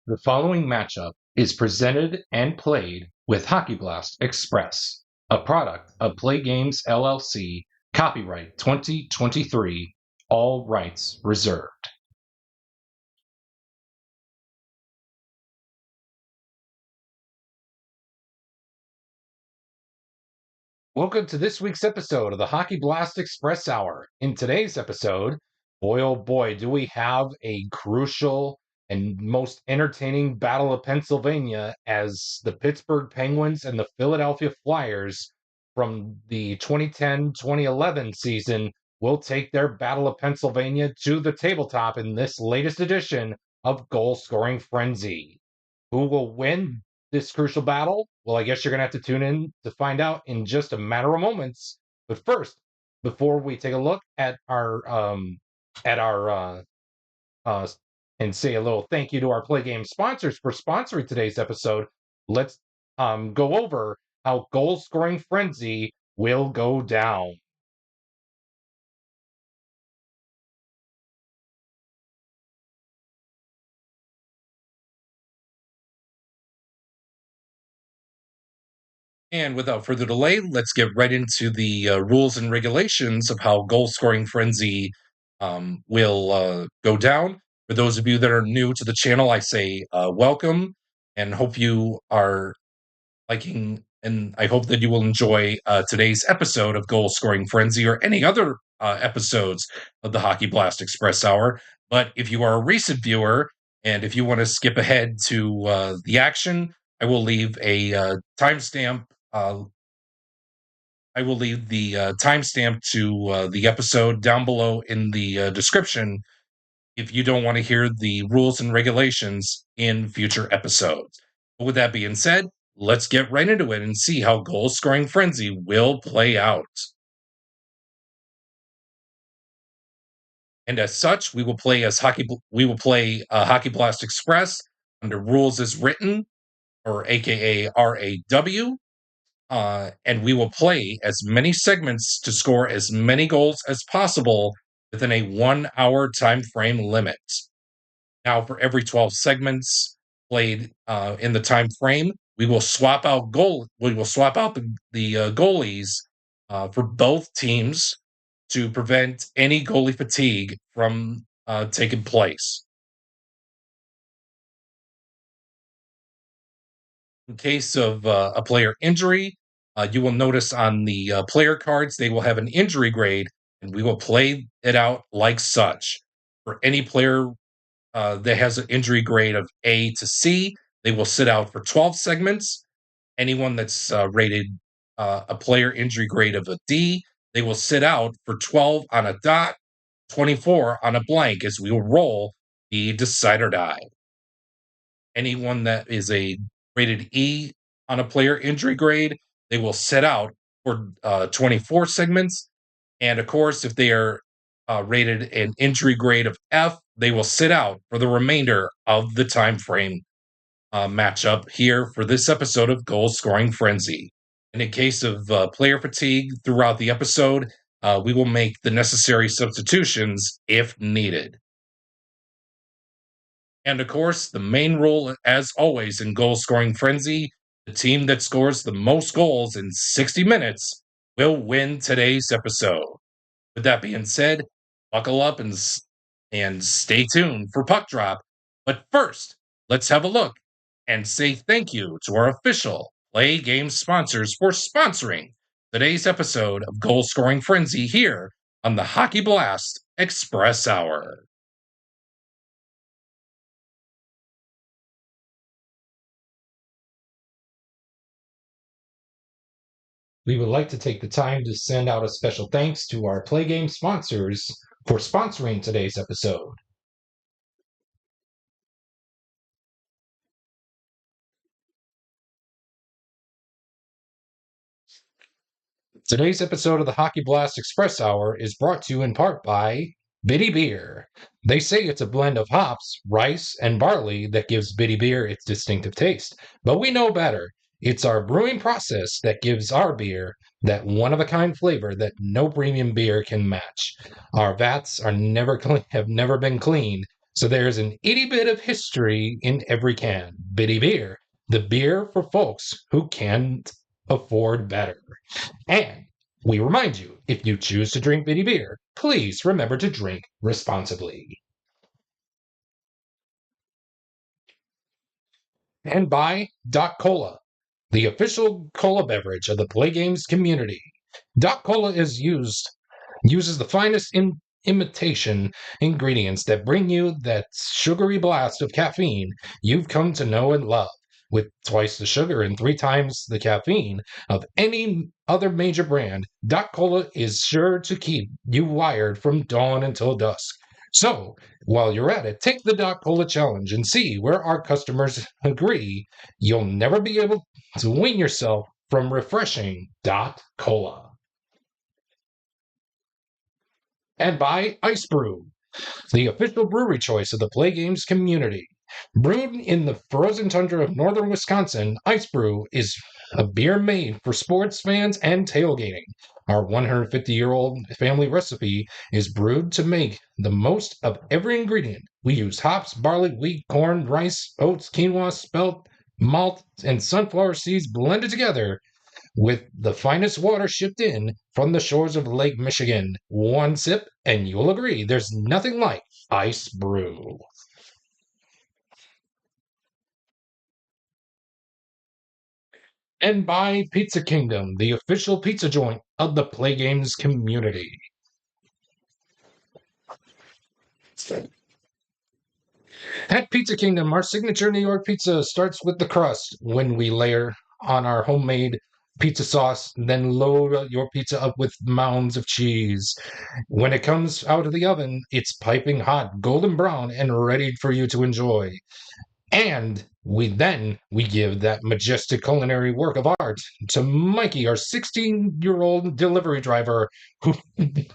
The following matchup is presented and played with Hockey Blast Express, a product of Play Games LLC, copyright 2023, all rights reserved. Welcome to this week's episode of the Hockey Blast Express Hour. In today's episode, boy oh boy, do we have a crucial and most entertaining Battle of Pennsylvania as the Pittsburgh Penguins and the Philadelphia Flyers from the 2010-2011 season will take their Battle of Pennsylvania to the tabletop in this latest edition of Goal Scoring Frenzy. Who will win this crucial battle? Well, I guess you're going to have to tune in to find out in just a matter of moments. But first, before we take a look at our and say a little thank you to our Play Game sponsors for sponsoring today's episode, let's go over how Goal Scoring Frenzy will go down. And without further delay, let's get right into the rules and regulations of how Goal Scoring Frenzy will go down. For those of you that are new to the channel, I say welcome and hope you are liking, and I hope that you will enjoy today's episode of Goal Scoring Frenzy or any other episodes of the Hockey Blast Express Hour. But if you are a recent viewer and if you want to skip ahead to the action, I will leave a timestamp. I will leave the timestamp to the episode down below in the description if you don't want to hear the rules and regulations in future episodes. But with that being said, let's get right into it and see how Goal Scoring Frenzy will play out. And as such, we will play Hockey Blast Express under rules as written, or AKA R.A.W. And we will play as many segments to score as many goals as possible within a 1 hour time frame limit. Now, for every 12 segments played in the time frame, we will swap out the goalies for both teams to prevent any goalie fatigue from taking place. In case of a player injury, you will notice on the player cards they will have an injury grade, and we will play it out like such. For any player that has an injury grade of A to C, they will sit out for 12 segments. Anyone that's rated a player injury grade of a D, they will sit out for 12 on a dot, 24 on a blank, as we will roll the decide or die. Anyone that is a rated E on a player injury grade, they will sit out for 24 segments. And of course, if they are rated an injury grade of F, they will sit out for the remainder of the time frame matchup here for this episode of Goal Scoring Frenzy. And in case of player fatigue throughout the episode, we will make the necessary substitutions if needed. And of course, the main rule, as always, in Goal Scoring Frenzy, the team that scores the most goals in 60 minutes will win today's episode. With that being said, buckle up and stay tuned for Puck Drop. But first, let's have a look and say thank you to our official Play Game sponsors for sponsoring today's episode of Goal Scoring Frenzy here on the Hockey Blast Express Hour. We would like to take the time to send out a special thanks to our Play Game sponsors for sponsoring today's episode. Today's episode of the Hockey Blast Express Hour is brought to you in part by Bitty Beer. They say it's a blend of hops, rice, and barley that gives Bitty Beer its distinctive taste. But we know better. It's our brewing process that gives our beer that one-of-a-kind flavor that no premium beer can match. Our vats have never been cleaned, So there's an itty bit of history in every can. Bitty Beer, the beer for folks who can't afford better. And we remind you, if you choose to drink Bitty Beer, please remember to drink responsibly. And by Doc Cola, the official cola beverage of the Play Games community. Doc Cola uses the finest imitation ingredients that bring you that sugary blast of caffeine you've come to know and love. With twice the sugar and three times the caffeine of any other major brand, Doc Cola is sure to keep you wired from dawn until dusk. So, while you're at it, take the Doc Cola challenge and see where our customers agree you'll never be able to wean yourself from refreshing Dot Cola. And by Ice Brew, the official brewery choice of the Play Games community. Brewed in the frozen tundra of northern Wisconsin, Ice Brew is a beer made for sports fans and tailgating. Our 150-year-old family recipe is brewed to make the most of every ingredient. We use hops, barley, wheat, corn, rice, oats, quinoa, spelt, malt, and sunflower seeds blended together with the finest water shipped in from the shores of Lake Michigan. One sip, and you'll agree there's nothing like Ice Brew. And by Pizza Kingdom, the official pizza joint of the Play Games community. At Pizza Kingdom, our signature New York pizza starts with the crust when we layer on our homemade pizza sauce, then load your pizza up with mounds of cheese. When it comes out of the oven, it's piping hot, golden brown, and ready for you to enjoy. And we give that majestic culinary work of art to Mikey, our 16-year-old delivery driver, who,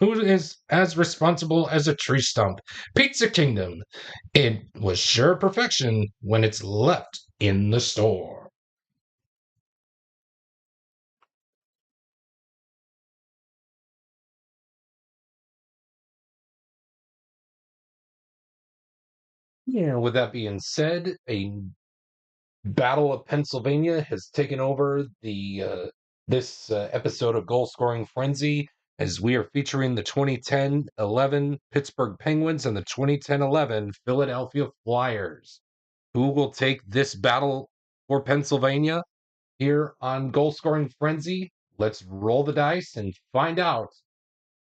who is as responsible as a tree stump. Pizza Kingdom. It was sure perfection when it's left in the store. Yeah, with that being said, a Battle of Pennsylvania has taken over the this episode of Goal Scoring Frenzy as we are featuring the 2010-11 Pittsburgh Penguins and the 2010-11 Philadelphia Flyers. Who will take this battle for Pennsylvania here on Goal Scoring Frenzy? Let's roll the dice and find out.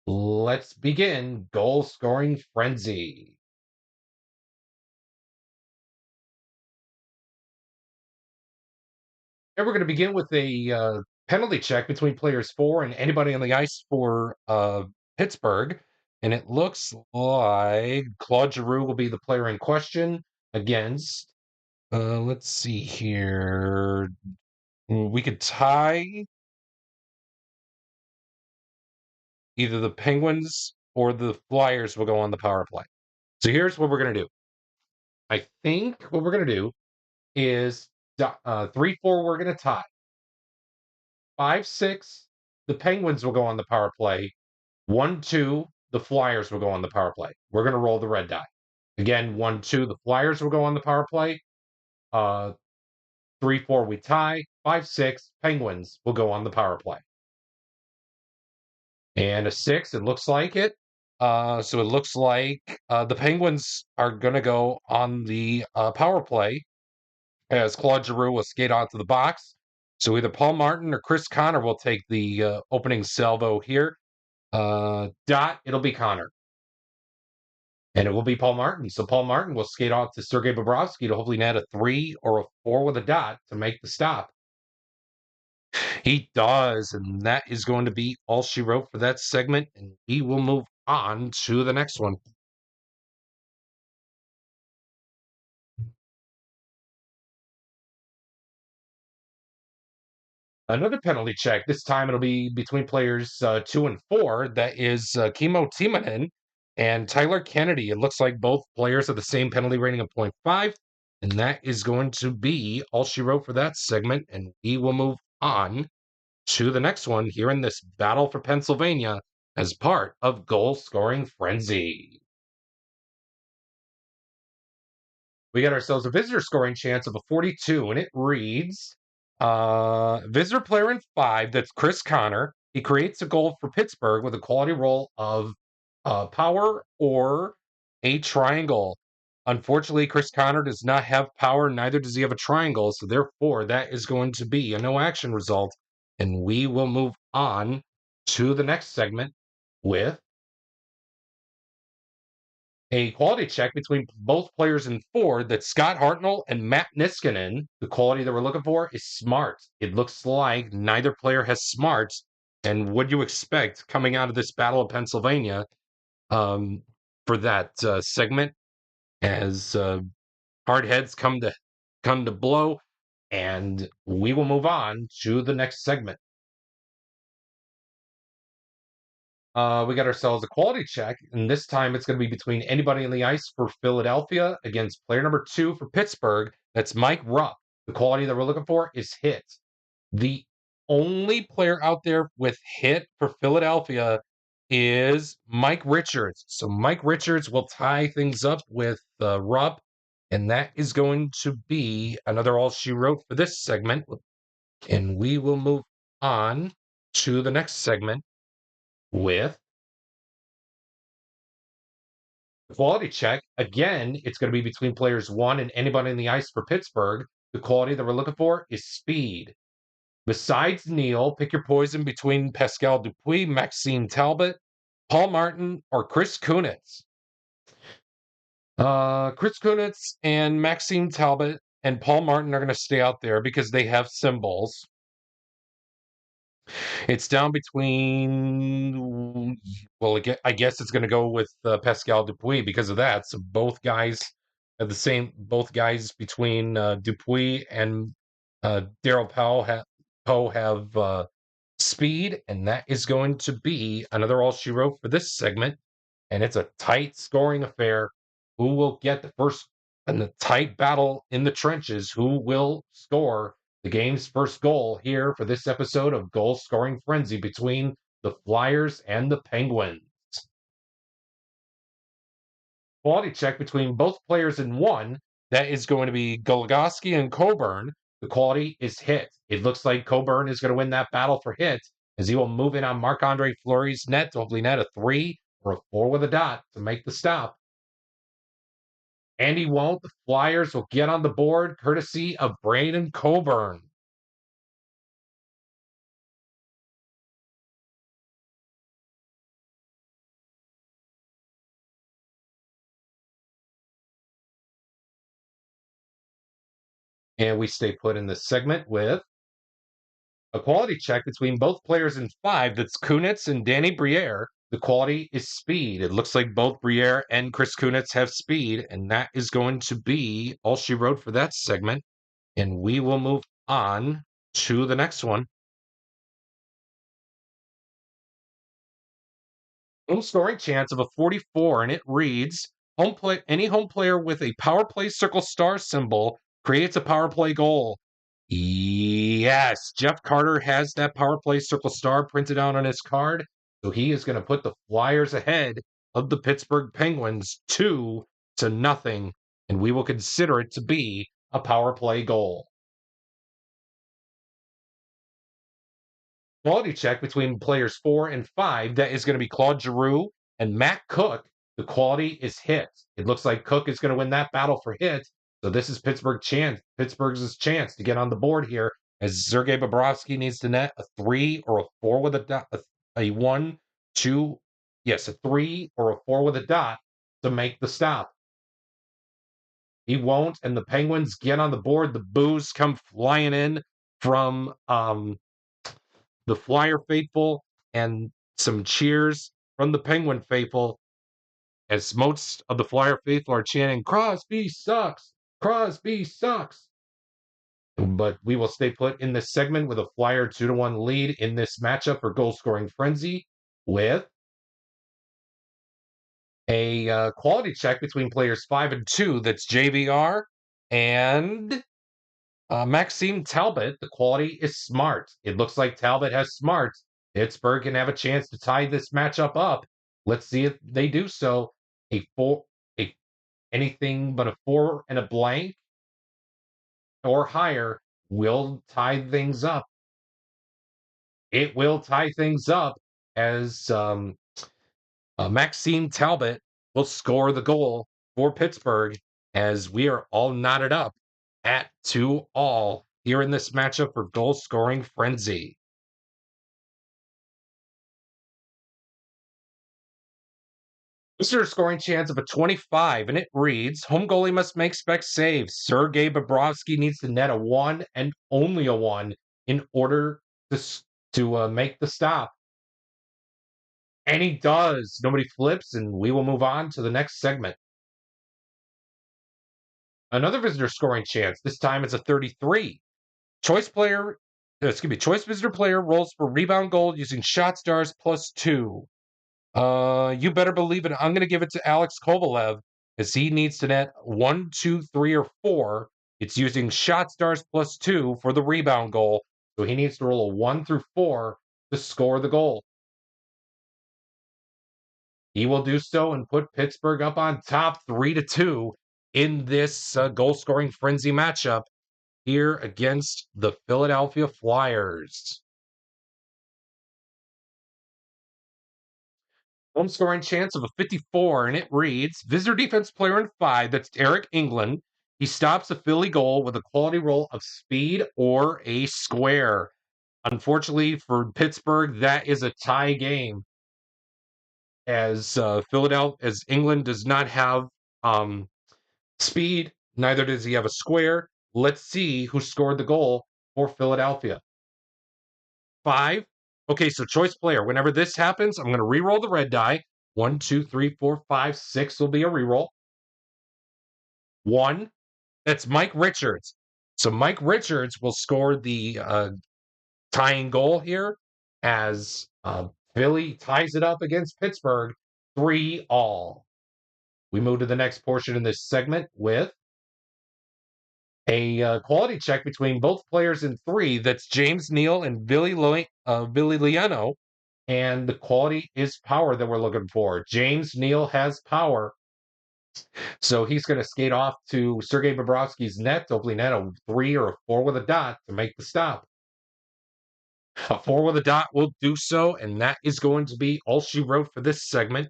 Let's begin Goal Scoring Frenzy. And we're going to begin with a penalty check between players four and anybody on the ice for Pittsburgh. And it looks like Claude Giroux will be the player in question against, let's see here. We could tie either the Penguins or the Flyers will go on the power play. So here's what we're going to do. I think what we're going to do is 3-4, we're going to tie. 5-6, the Penguins will go on the power play. 1-2, the Flyers will go on the power play. We're going to roll the red die. Again, 1-2, the Flyers will go on the power play. 3-4, we tie. 5-6, Penguins will go on the power play. And a 6, it looks like it. So it looks like the Penguins are going to go on the power play as Claude Giroux will skate onto the box. So either Paul Martin or Chris Connor will take the opening salvo here. It'll be Connor. And it will be Paul Martin. So Paul Martin will skate off to Sergei Bobrovsky to hopefully net a 3 or a 4 with a dot to make the stop. He does, and that is going to be all she wrote for that segment, and we will move on to the next one. Another penalty check. This time it'll be between players 2 and 4. That is Kimmo Timonen and Tyler Kennedy. It looks like both players have the same penalty rating of 0.5. And that is going to be all she wrote for that segment. And we will move on to the next one here in this battle for Pennsylvania as part of Goal Scoring Frenzy. we got ourselves a visitor scoring chance of a 42, and it reads visitor player in 5, that's Chris Connor. He creates a goal for Pittsburgh with a quality roll of power or a triangle. Unfortunately, Chris Connor does not have power, neither does he have a triangle, so therefore that is going to be a no action result. And we will move on to the next segment with a quality check between both players in 4, that's Scott Hartnell and Matt Niskanen. The quality that we're looking for is smart. It looks like neither player has smarts. And what do you expect coming out of this Battle of Pennsylvania for that segment as hard heads come to blow? And we will move on to the next segment. We got ourselves a quality check, and this time it's going to be between anybody on the ice for Philadelphia against player number 2 for Pittsburgh. That's Mike Rupp. The quality that we're looking for is hit. The only player out there with hit for Philadelphia is Mike Richards. So Mike Richards will tie things up with Rupp, and that is going to be another all she wrote for this segment. And we will move on to the next segment with quality check. Again, it's going to be between players 1 and anybody in the ice for Pittsburgh. The quality that we're looking for is speed. Besides Neil, pick your poison between Pascal Dupuis, Maxime Talbot, Paul Martin, or Chris Kunitz. Chris Kunitz and Maxime Talbot and Paul Martin are going to stay out there because they have symbols. It's down between, well, I guess it's going to go with Pascal Dupuis because of that. So both guys have both guys between Dupuis and Daryl Poe have speed, and that is going to be another all she wrote for this segment. And it's a tight scoring affair. Who will get the first in the tight battle in the trenches? Who will score the game's first goal here for this episode of Goal Scoring Frenzy between the Flyers and the Penguins? Quality check between both players in 1. That is going to be Goligoski and Coburn. The quality is hit. It looks like Coburn is going to win that battle for hit as he will move in on Marc-Andre Fleury's net to hopefully net a 3 or a 4 with a dot to make the stop. And he won't. The Flyers will get on the board courtesy of Braden Coburn. And we stay put in this segment with a quality check between both players in 5. That's Kunitz and Danny Briere. The quality is speed. It looks like both Briere and Chris Kunitz have speed, and that is going to be all she wrote for that segment. And we will move on to the next one. Home scoring chance of a 44, and it reads any home player with a power play circle star symbol creates a power play goal. Yes, Jeff Carter has that power play circle star printed out on his card. So he is going to put the Flyers ahead of the Pittsburgh Penguins 2-0. And we will consider it to be a power play goal. Quality check between players 4 and 5. That is going to be Claude Giroux and Matt Cook. The quality is hit. It looks like Cook is going to win that battle for hit. So this is Pittsburgh's chance to get on the board here as Sergei Bobrovsky needs to net a 3 or a 4 with a dot, a 1, 2, yes, a 3 or a 4 with a dot to make the stop. He won't, and the Penguins get on the board. The boos come flying in from the Flyer faithful and some cheers from the Penguin faithful as most of the Flyer faithful are chanting, Crosby sucks! Crosby sucks! But we will stay put in this segment with a Flyer 2-1 lead in this matchup for goal scoring frenzy with a quality check between players 5 and 2. That's JVR and Maxime Talbot. The quality is smart. It looks like Talbot has smart. Pittsburgh can have a chance to tie this matchup up. Let's see if they do so. A anything but a 4 and a blank or higher will tie things up. It will tie things up as Maxime Talbot will score the goal for Pittsburgh as we are all knotted up at 2-all here in this matchup for goal scoring frenzy. Booster scoring chance of a 25, and it reads home goalie must make spec saves. Sergei Bobrovsky needs to net a 1 and only a 1 in order to make the stop. And he does. Nobody flips, and we will move on to the next segment. Another visitor scoring chance. This time it's a 33. Choice visitor player rolls for rebound goal using shot stars +2. You better believe it. I'm going to give it to Alex Kovalev as he needs to net 1, 2, 3, or 4. It's using shot stars +2 for the rebound goal. So he needs to roll a 1 through 4 to score the goal. He will do so and put Pittsburgh up on top 3-2 in this goal scoring frenzy matchup here against the Philadelphia Flyers. Home scoring chance of a 54, and it reads visitor defense player in 5. That's Eric England. He stops a Philly goal with a quality roll of speed or a square. Unfortunately for Pittsburgh, that is a tie game as as England does not have speed, neither does he have a square. Let's see who scored the goal for Philadelphia. 5. Okay, so choice player. Whenever this happens, I'm going to re-roll the red die. 1, 2, 3, 4, 5, 6 will be a re-roll. 1. That's Mike Richards. So Mike Richards will score the tying goal here as Philly ties it up against Pittsburgh 3-all. We move to the next portion in this segment with a quality check between both players in 3. That's James Neal and Billy Liano. And the quality is power that we're looking for. James Neal has power. So he's going to skate off to Sergei Bobrovsky's net, hopefully net a 3 or a 4 with a dot to make the stop. A 4 with a dot will do so, and that is going to be all she wrote for this segment.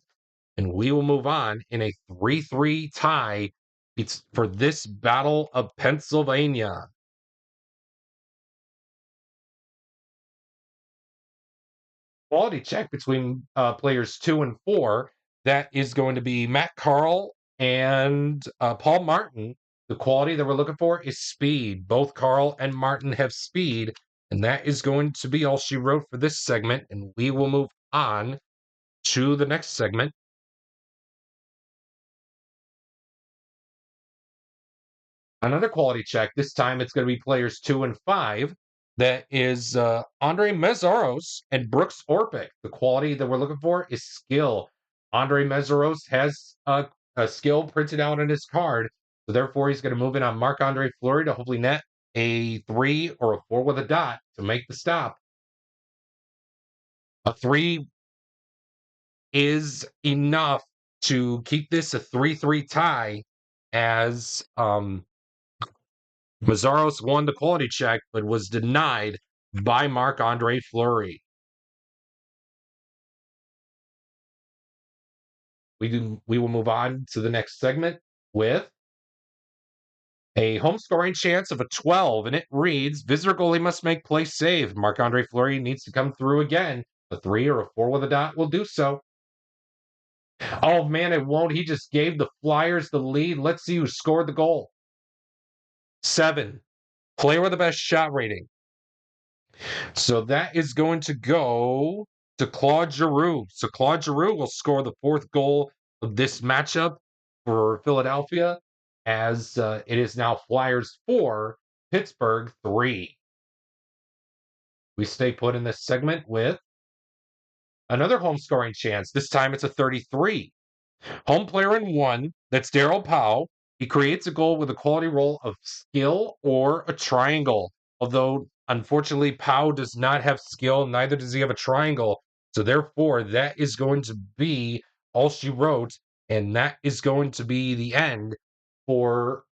And we will move on in a 3-3 tie. It's for this Battle of Pennsylvania. Quality check between players 2 and 4. That is going to be Matt Carl and Paul Martin. The quality that we're looking for is speed. Both Carl and Martin have speed, and that is going to be all she wrote for this segment. And we will move on to the next segment. Another quality check. This time it's going to be players 2 and 5. That is Andre Meszaros and Brooks Orpik. The quality that we're looking for is skill. Andre Meszaros has a skill printed out on his card. So therefore, he's going to move in on Marc-Andre Fleury to hopefully net a 3 or a 4 with a dot to make the stop. A 3 is enough to keep this a 3-3 tie as Meszaros won the quality check, but was denied by Marc-Andre Fleury. We will move on to the next segment with a home scoring chance of a 12, and it reads visitor goalie must make play save. Marc-Andre Fleury needs to come through again. A 3 or a 4 with a dot will do so. Oh man, it won't. He just gave the Flyers the lead. Let's see who scored the goal. 7. Player with the best shot rating. So that is going to go to Claude Giroux. So Claude Giroux will score the 4th goal of this matchup for Philadelphia as it is now Flyers 4, Pittsburgh 3. We stay put in this segment with another home scoring chance. This time it's a 33. Home player in 1, that's Daryl Powell. He creates a goal with a quality roll of skill or a triangle. Although, unfortunately, Powell does not have skill, neither does he have a triangle. So, therefore, that is going to be all she wrote And that is going to be the end for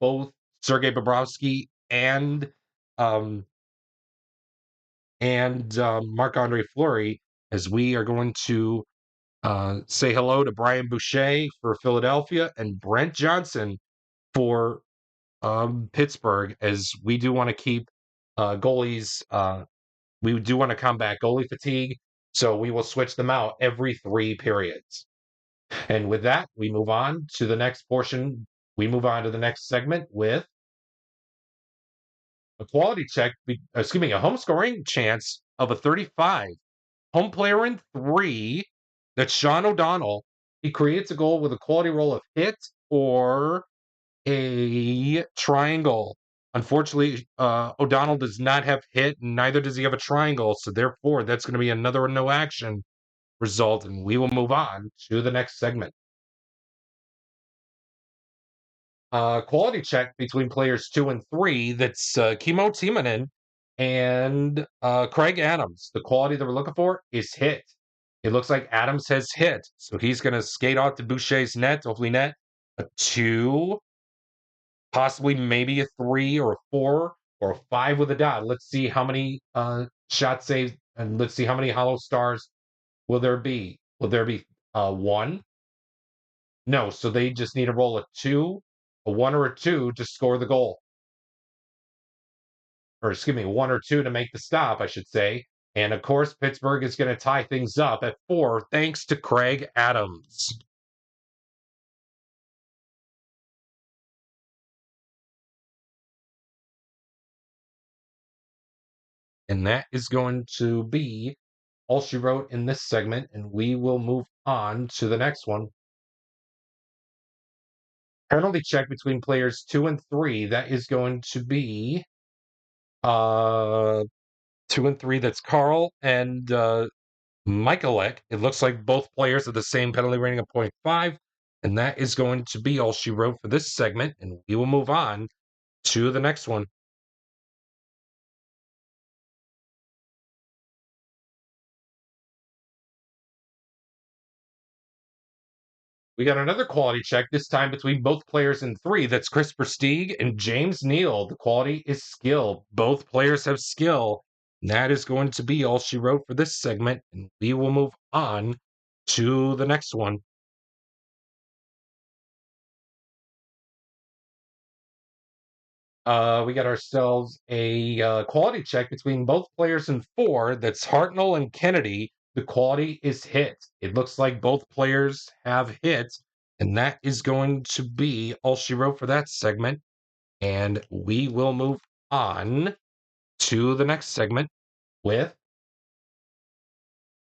both Sergei Bobrovsky um, and Marc-Andre Fleury, as we are going to say hello to Brian Boucher for Philadelphia and Brent Johnson for Pittsburgh, as we do want to keep goalies. We do want to combat goalie fatigue, so we will switch them out every 3 periods. And with that, we move on to the next portion. We move on to the next segment with a quality check, a home scoring chance of a 35. Home player in 3, that's Sean O'Donnell. He creates a goal with a quality roll of hit or a triangle. Unfortunately, O'Donnell does not have hit, and neither does he have a triangle. So therefore, that's going to be another no action result, and we will move on to the next segment. Quality check between players 2 and 3. That's Kimmo Timonen and Craig Adams. The quality that we're looking for is hit. It looks like Adams has hit, so he's going to skate out to Boucher's net, hopefully net a 2, possibly maybe a 3 or a 4 or a 5 with a dot. Let's see how many shot saves, and let's see how many hollow stars will there be. Will there be 1? No, so they just need to roll a 2, a 1 or a 2 to score the goal. Or excuse me, 1 or 2 to make the stop, I should say. And of course, Pittsburgh is going to tie things up at 4, thanks to Craig Adams. And that is going to be all she wrote in this segment, and we will move on to the next one. Penalty check between players 2 and 3. That is going to be uh 2 and 3. That's Carl and Michalek. It looks like both players have the same penalty rating of 0.5, and that is going to be all she wrote for this segment, and we will move on to the next one. We got another quality check, this time between both players in 3. That's Chris Versteeg and James Neal. The quality is skill. Both players have skill. And that is going to be all she wrote for this segment, and we will move on to the next one. We got ourselves a quality check between both players in 4. That's Hartnell and Kennedy. The quality is hit. It looks like both players have hit, and that is going to be all she wrote for that segment. And we will move on to the next segment with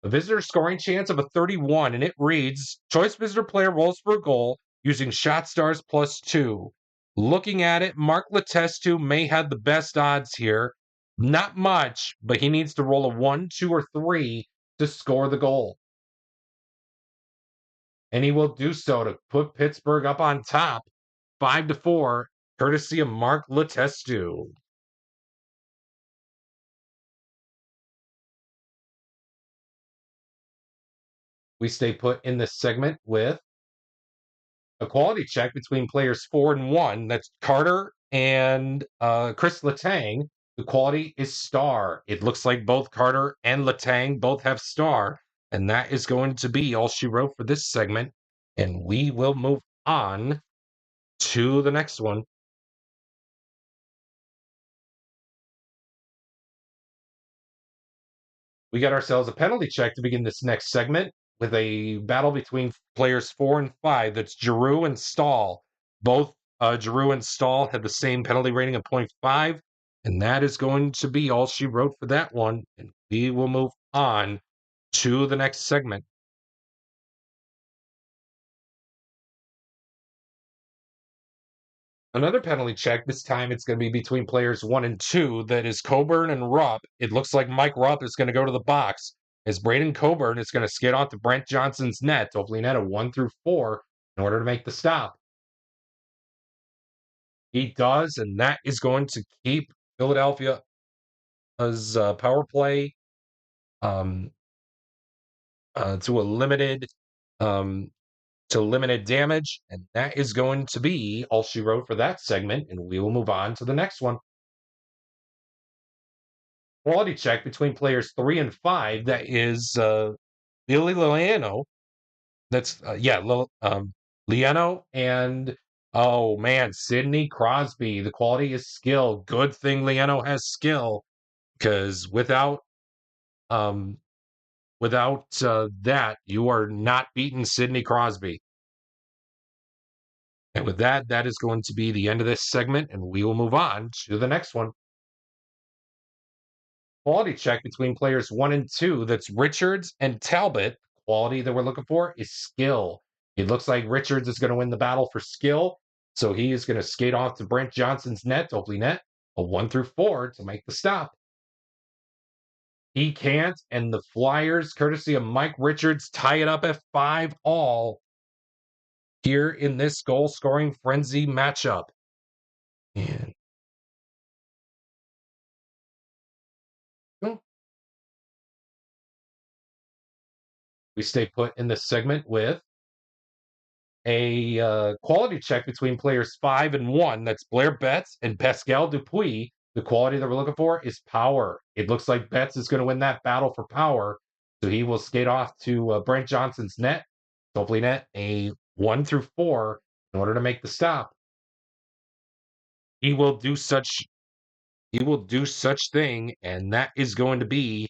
a visitor scoring chance of a 31, and it reads choice visitor player rolls for a goal using shot stars +2. Looking at it, Mark Letestu may have the best odds here. Not much, but he needs to roll a 1, 2, or 3 to score the goal. And he will do so to put Pittsburgh up on top 5-4, courtesy of Mark Letestu. We stay put in this segment with a quality check between players 4 and 1. That's Carter and Chris Letang. The quality is star. It looks like both Carter and Letang both have star, and that is going to be all she wrote for this segment. And we will move on to the next one. We got ourselves a penalty check to begin this next segment with a battle between players 4 and 5. That's Giroux and Stahl. Both Giroux and Stahl had the same penalty rating of 0.5, and that is going to be all she wrote for that one. And we will move on to the next segment. Another penalty check. This time it's going to be between players 1 and 2. That is Coburn and Rupp. It looks like Mike Rupp is going to go to the box as Braden Coburn is going to skid off to Brent Johnson's net, hopefully net a 1-4 in order to make the stop. He does, and that is going to keep Philadelphia's power play um, to a limited um, to limited damage, and that is going to be all she wrote for that segment, and we will move on to the next one. Quality check between players 3 and 5. That is Billy Liliano. That's Liano and oh man, Sidney Crosby. The quality is skill. Good thing Liano has skill because um without that, you are not beating Sidney Crosby. And with that, that is going to be the end of this segment, and we will move on to the next one. Quality check between players 1 and 2. That's Richards and Talbot. Quality that we're looking for is skill. It looks like Richards is going to win the battle for skill. So he is going to skate off to Brent Johnson's net, hopefully net, a 1 through 4 to make the stop. He can't, and the Flyers, courtesy of Mike Richards, tie it up at 5-all here in this goal scoring frenzy matchup. And we stay put in this segment with a quality check between players 5 and 1. That's Blair Betts and Pascal Dupuis. The quality that we're looking for is power. It looks like Betts is going to win that battle for power. So he will skate off to Brent Johnson's net, hopefully net a 1 through 4 in order to make the stop. He will do such thing, and that is going to be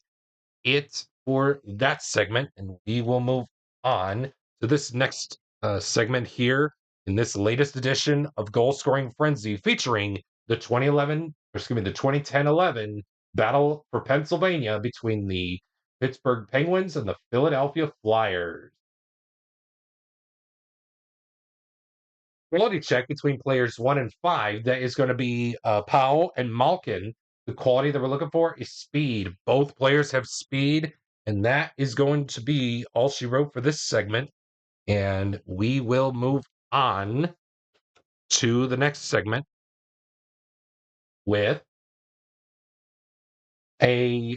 it for that segment. And we will move on to this next segment here in this latest edition of Goal Scoring Frenzy, featuring the 2010-11 battle for Pennsylvania between the Pittsburgh Penguins and the Philadelphia Flyers. Quality check between players 1 and 5. That is going to be Powell and Malkin. The quality that we're looking for is speed. Both players have speed, and that is going to be all she wrote for this segment. And we will move on to the next segment with a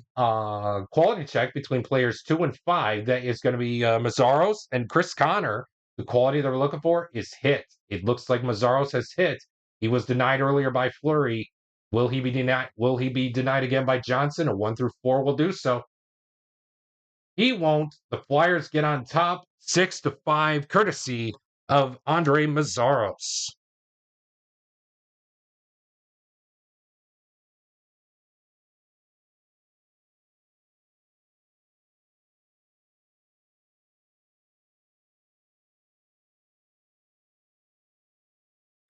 quality check between players 2 and 5. That is going to be Mazzaros and Chris Connor. The quality that we're looking for is hit. It looks like Mazzaros has hit. He was denied earlier by Fleury. Will he be denied? Will he be denied again by Johnson? A 1 through 4 will do so. He won't. The Flyers get on top 6-5, courtesy of Andre Mazzaros.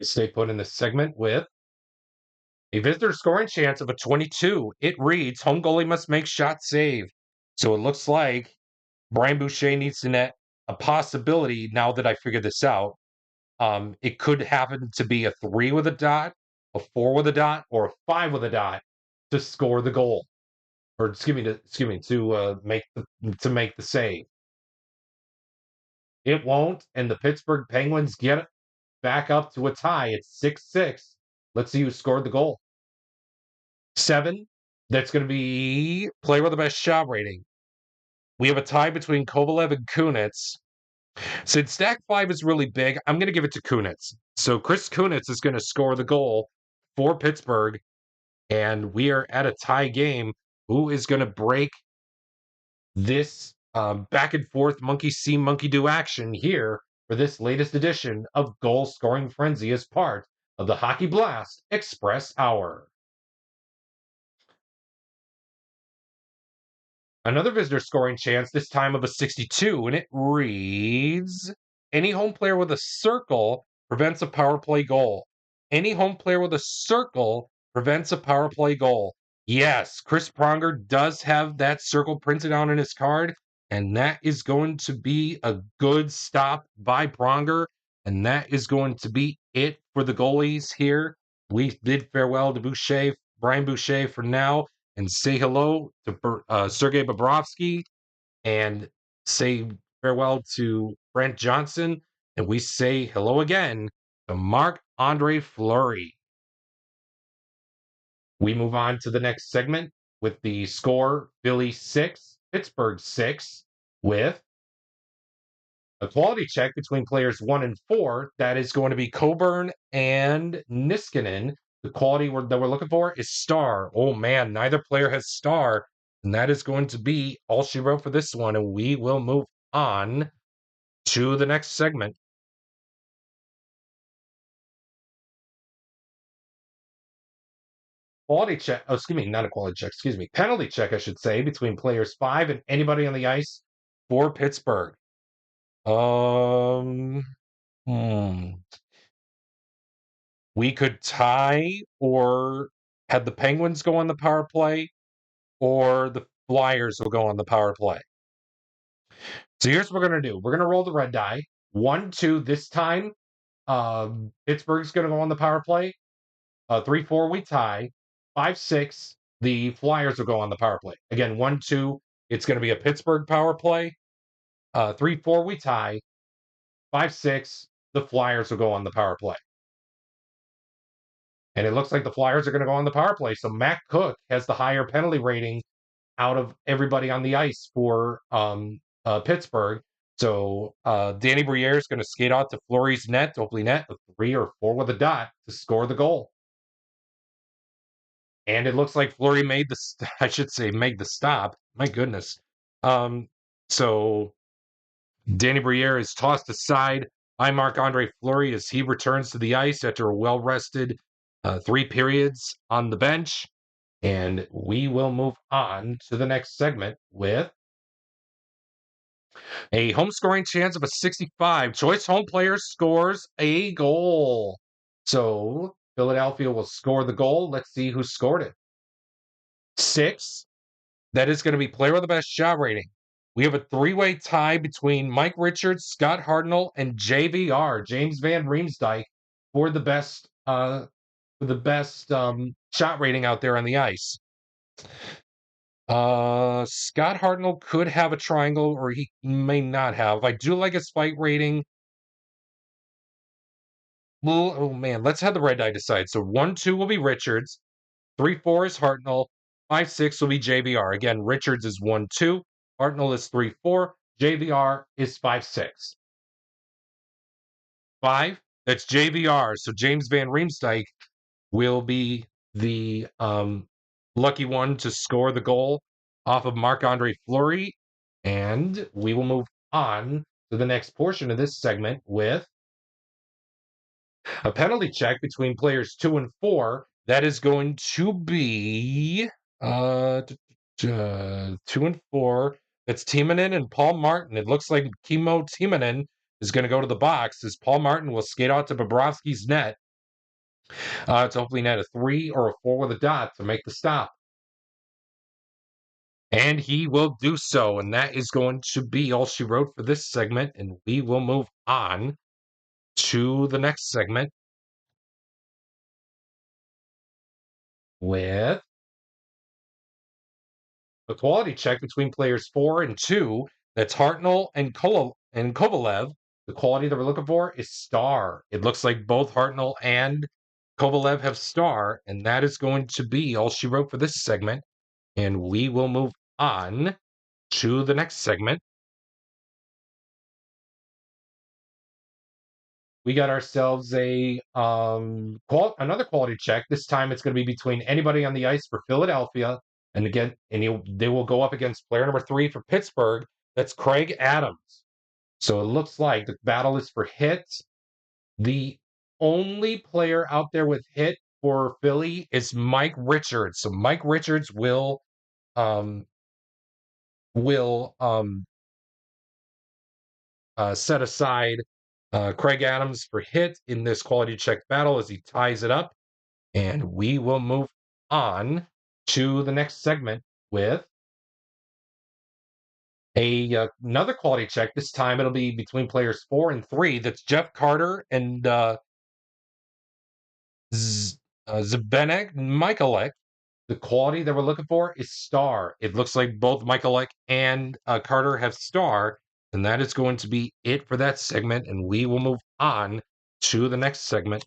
Stay put in this segment with a visitor scoring chance of a 22. It reads, home goalie must make shot save. So it looks like Brian Boucher needs to net a possibility now that I figured this out. It could happen to be a 3 with a dot, a 4 with a dot, or a 5 with a dot to score the goal. Or to make the save. It won't, and the Pittsburgh Penguins get back up to a tie. It's 6-6. Let's see who scored the goal. 7. That's going to be player with the best shot rating. We have a tie between Kovalev and Kunitz. Since stack 5 is really big, I'm going to give it to Kunitz. So Chris Kunitz is going to score the goal for Pittsburgh, and we are at a tie game. Who is going to break this back and forth monkey see, monkey do action here for this latest edition of Goal Scoring Frenzy as part of the Hockey Blast Express Hour? Another visitor scoring chance, this time of a 62, and it reads, any home player with a circle prevents a power play goal. Any home player with a circle prevents a power play goal. Yes, Chris Pronger does have that circle printed out on his card, and that is going to be a good stop by Pronger, and that is going to be it for the goalies here. We bid farewell to Boucher, Brian Boucher for now, and say hello to Sergei Bobrovsky and say farewell to Brent Johnson. And we say hello again to Marc-Andre Fleury. We move on to the next segment with the score Philly 6, Pittsburgh 6, with A quality check between players 1 and 4, that is going to be Coburn and Niskanen. The quality that we're looking for is star. Oh man, neither player has star. And that is going to be all she wrote for this one. And we will move on to the next segment. Quality check. Oh, excuse me, not a quality check. Excuse me, penalty check, I should say, between players 5 and anybody on the ice for Pittsburgh. Um, hmm. We could tie or have the Penguins go on the power play, or the Flyers will go on the power play. So here's what we're gonna do. We're gonna roll the red die. 1, 2. This time, Pittsburgh's gonna go on the power play. 3, 4, we tie. 5, 6, the Flyers will go on the power play. Again, 1, 2, it's gonna be a Pittsburgh power play. 3, 4, we tie. 5, 6, the Flyers will go on the power play. And it looks like the Flyers are going to go on the power play. So Matt Cook has the higher penalty rating out of everybody on the ice for Pittsburgh. So Danny Briere is going to skate out to Fleury's net, hopefully net, a 3 or 4 with a dot to score the goal. And it looks like Fleury made the, I should say, made the stop. My goodness. So Danny Briere is tossed aside by Marc-Andre Fleury as he returns to the ice after a well-rested 3 periods on the bench. And we will move on to the next segment with a home scoring chance of a 65. Choice home player scores a goal. So Philadelphia will score the goal. Let's see who scored it. 6. That is going to be player of the best shot rating. We have a 3-way tie between Mike Richards, Scott Hartnell, and JVR, James Van Riemsdyk, for the best shot rating out there on the ice. Scott Hartnell could have a triangle, or he may not have. I do like his fight rating. Well, oh man, let's have the red die decide. So 1, 2 will be Richards, 3, 4 is Hartnell, 5, 6 will be JVR. Again, Richards is 1, 2, Hartnell is 3, 4, JVR is 5, 6. 5, that's JVR. So James Van Riemsdyk will be the lucky one to score the goal off of Marc-Andre Fleury. And we will move on to the next portion of this segment with a penalty check between players 2 and 4. That is going to be 2 and 4. It's Timonen and Paul Martin. It looks like Kimmo Timonen is going to go to the box as Paul Martin will skate out to Bobrovsky's net. To hopefully net a 3 or a 4 with a dot to make the stop. And he will do so. And that is going to be all she wrote for this segment. And we will move on to the next segment with a quality check between players 4 and 2. That's Hartnell and Kovalev. The quality that we're looking for is star. It looks like both Hartnell and Kovalev have star. And that is going to be all she wrote for this segment. And we will move on to the next segment. We got ourselves a another quality check. This time it's going to be between anybody on the ice for Philadelphia, and again, they will go up against player number 3 for Pittsburgh. That's Craig Adams. So it looks like the battle is for hits. The only player out there with hit for Philly is Mike Richards. So Mike Richards um, will set aside Craig Adams for hit in this quality check battle as he ties it up. And we will move on to the next segment with another quality check. This time it'll be between players 4 and 3. That's Jeff Carter and Zbynek Michalek. The quality that we're looking for is star. It looks like both Michalek and Carter have star, and that is going to be it for that segment. And we will move on to the next segment.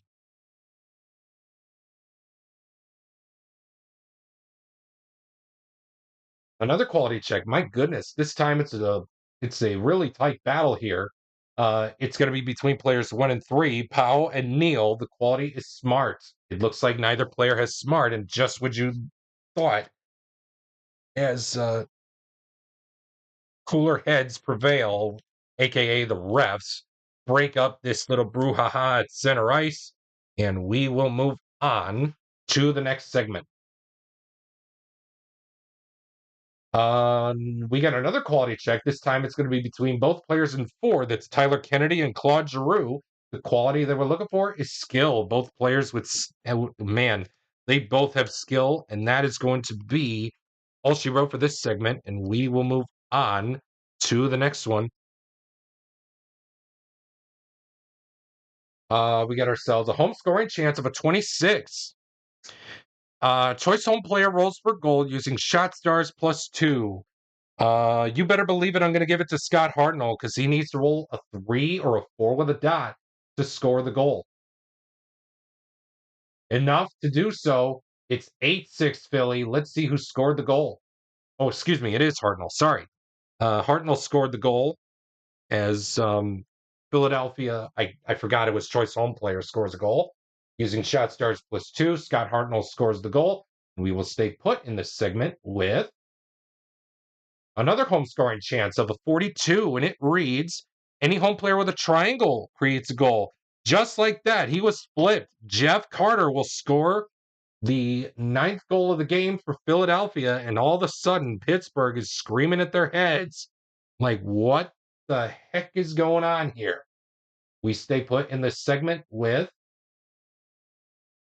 Another quality check. My goodness, this time it's a really tight battle here. It's going to be between players 1 and 3, Powell and Neal. The quality is smart. It looks like neither player has smart, and just what you thought, as cooler heads prevail, aka the refs, break up this little brouhaha at center ice, and we will move on to the next segment. We got another quality check. This time it's going to be between both players in 4. That's Tyler Kennedy and Claude Giroux. The quality that we're looking for is skill. Both players with man, they both have skill, and that is going to be all she wrote for this segment. And we will move on to the next one. We got ourselves a home scoring chance of a 26. Choice home player rolls for goal using shot stars +2. You better believe it. I'm going to give it to Scott Hartnell because he needs to roll a 3 or a 4 with a dot to score the goal. Enough to do so. It's 8-6 Philly. Let's see who scored the goal. Oh, excuse me. It is Hartnell. Sorry. Hartnell scored the goal as Philadelphia. I forgot it was choice home player scores a goal using shot stars +2. Scott Hartnell scores the goal. We will stay put in this segment with another home scoring chance of a 42, and it reads any home player with a triangle creates a goal. Just like that, he was flipped. Jeff Carter will score the 9th goal of the game for Philadelphia, and all of a sudden, Pittsburgh is screaming at their heads like, what the heck is going on here? We stay put in this segment with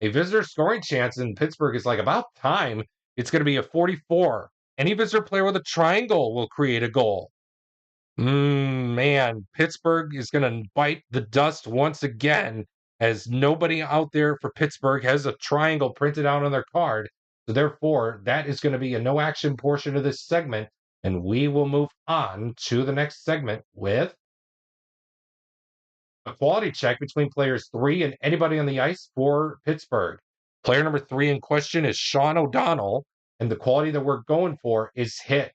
a visitor scoring chance, and Pittsburgh is like, about time. It's going to be a 44. Any visitor player with a triangle will create a goal. Man, Pittsburgh is going to bite the dust once again, as nobody out there for Pittsburgh has a triangle printed out on their card. So therefore, that is going to be a no action portion of this segment, and we will move on to the next segment with a quality check between players 3 and anybody on the ice for Pittsburgh. Player number 3 in question is Sean O'Donnell, and the quality that we're going for is hit.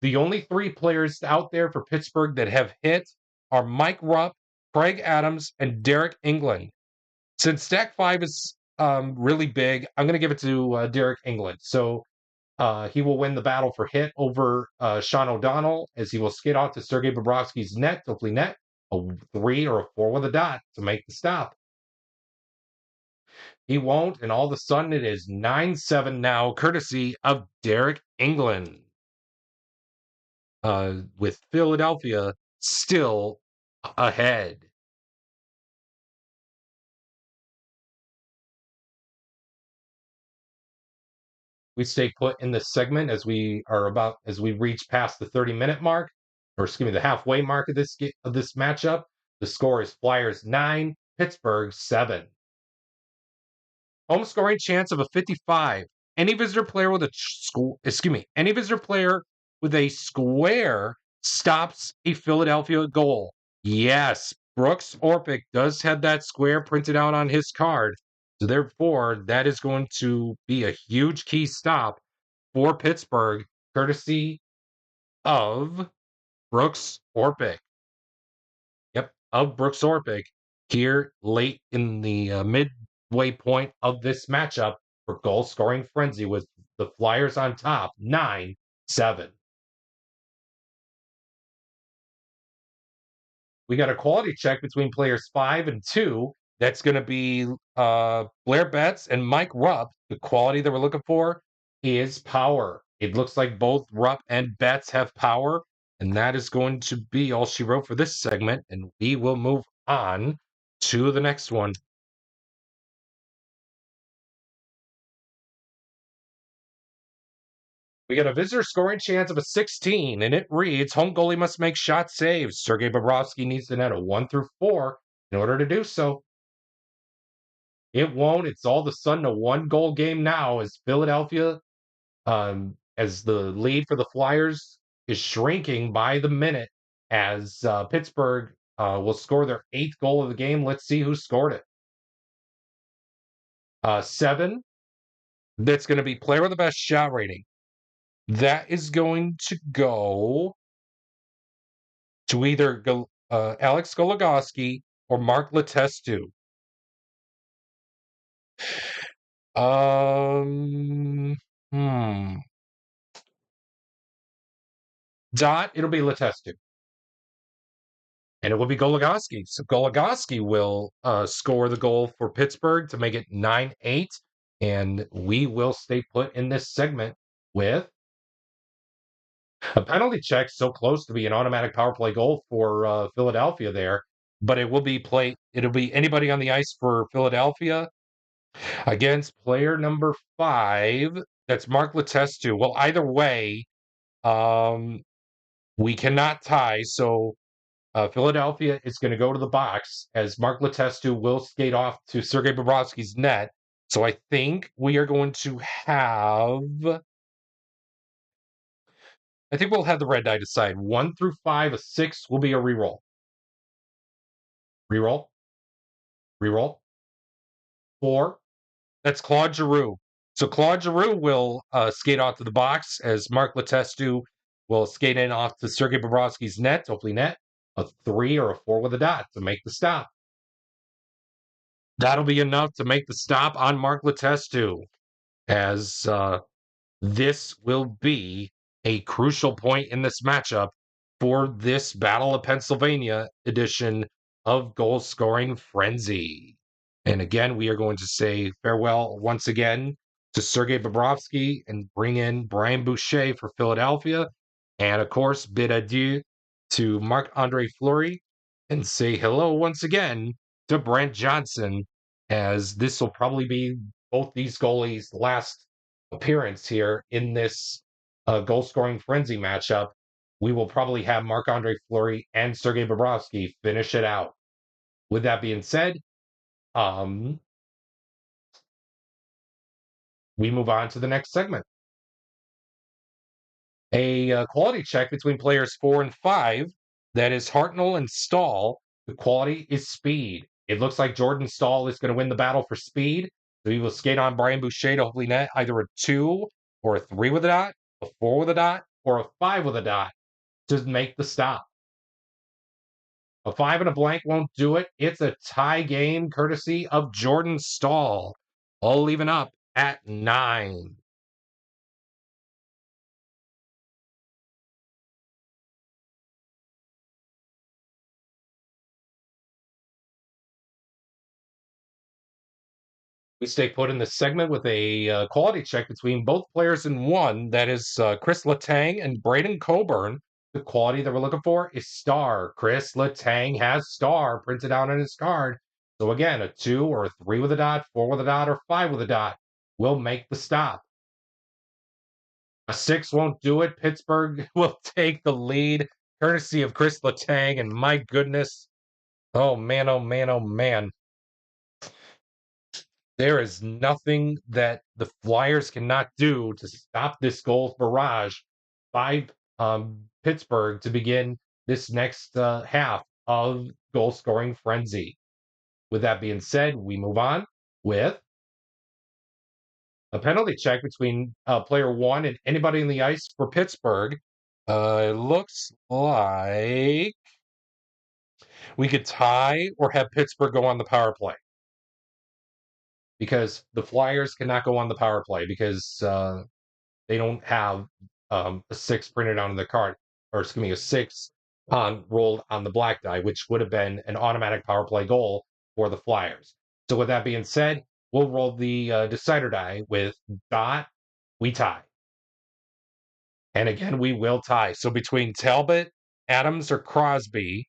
The only 3 players out there for Pittsburgh that have hit are Mike Rupp, Craig Adams, and Derek England. Since Stack 5 is really big, I'm going to give it to Derek England. So he will win the battle for hit over Sean O'Donnell, as he will skate off to Sergei Bobrovsky's net, hopefully net a 3 or a 4 with a dot to make the stop. He won't, and all of a sudden it is 9-7 now, courtesy of Derek England. With Philadelphia still ahead. We stay put in this segment as we reach past the 30-minute mark, or excuse me, the halfway mark of this matchup. The score is Flyers 9, Pittsburgh 7. Home scoring chance of a 55. Any visitor player with any visitor player with a square stops a Philadelphia goal. Yes, Brooks Orpik does have that square printed out on his card. So therefore, that is going to be a huge key stop for Pittsburgh, courtesy of Brooks Orpik. Yep, of Brooks Orpik here late in the midway point of this matchup for goal scoring frenzy with the Flyers on top 9-7. We got a quality check between players 5 and 2. That's going to be Blair Betts and Mike Rupp. The quality that we're looking for is power. It looks like both Rupp and Betts have power, and that is going to be all she wrote for this segment. And we will move on to the next one. We got a visitor scoring chance of a 16, and it reads home goalie must make shot saves. Sergei Bobrovsky needs to net a 1 through 4 in order to do so. It won't. It's all of a sudden a 1-goal game now as Philadelphia, as the lead for the Flyers is shrinking by the minute, as Pittsburgh will score their 8th goal of the game. Let's see who scored it. 7. That's going to be player with the best shot rating. That is going to go to either Alex Goligoski or Mark Letestu? Um, hmm. Dot, it'll be Letestu. And it will be Goligoski. So Goligoski will score the goal for Pittsburgh to make it 9-8. And we will stay put in this segment with a penalty check so close to be an automatic power play goal for Philadelphia there. But it will be it'll be anybody on the ice for Philadelphia against player number 5. That's Mark Letestu. Well, either way, um, we cannot tie. So Philadelphia is going to go to the box as Mark Letestu will skate off to Sergei Bobrovsky's net. So I think we are going to have. I think we'll have the red die decide 1 through 5. A 6 will be a reroll. Reroll. Reroll. 4. That's Claude Giroux. So Claude Giroux will skate off to the box as Mark Letestu will skate in off to Sergei Bobrovsky's net, hopefully net. A 3 or a 4 with a dot to make the stop. That'll be enough to make the stop on Mark Letestu, as this will be a crucial point in this matchup for this Battle of Pennsylvania edition of Goal Scoring Frenzy. And again, we are going to say farewell once again to Sergei Bobrovsky and bring in Brian Boucher for Philadelphia. And of course, bid adieu to Marc-Andre Fleury and say hello once again to Brent Johnson, as this will probably be both these goalies' last appearance here in this goal scoring frenzy matchup. We will probably have Marc-Andre Fleury and Sergei Bobrovsky finish it out. With that being said, we move on to the next segment. A quality check between players 4 and 5. That is Hartnell and Stahl. The quality is speed. It looks like Jordan Stahl is going to win the battle for speed. So he will skate on Brian Boucher to hopefully net either a 2 or a 3 with a dot, a 4 with a dot, or a 5 with a dot to make the stop. A 5 and a blank won't do it. It's a tie game courtesy of Jordan Stahl. All even up at 9. We stay put in this segment with a quality check between both players in one. That is Chris Letang and Braden Coburn. The quality that we're looking for is star. Chris Letang has star printed out on his card. So again, a 2 or a 3 with a dot, 4 with a dot, or 5 with a dot will make the stop. A 6 won't do it. Pittsburgh will take the lead, courtesy of Chris Letang. And my goodness, oh man, oh man, oh man. There is nothing that the Flyers cannot do to stop this goal barrage by Pittsburgh to begin this next half of goal scoring frenzy. With that being said, we move on with a penalty check between player 1 and anybody in the ice for Pittsburgh. It looks like we could tie or have Pittsburgh go on the power play, because the Flyers cannot go on the power play because they don't have a 6 printed on the card, or excuse me, a 6 on rolled on the black die, which would have been an automatic power play goal for the Flyers. So with that being said, we'll roll the decider die with dot. We tie. And again, we will tie. So between Talbot, Adams, or Crosby,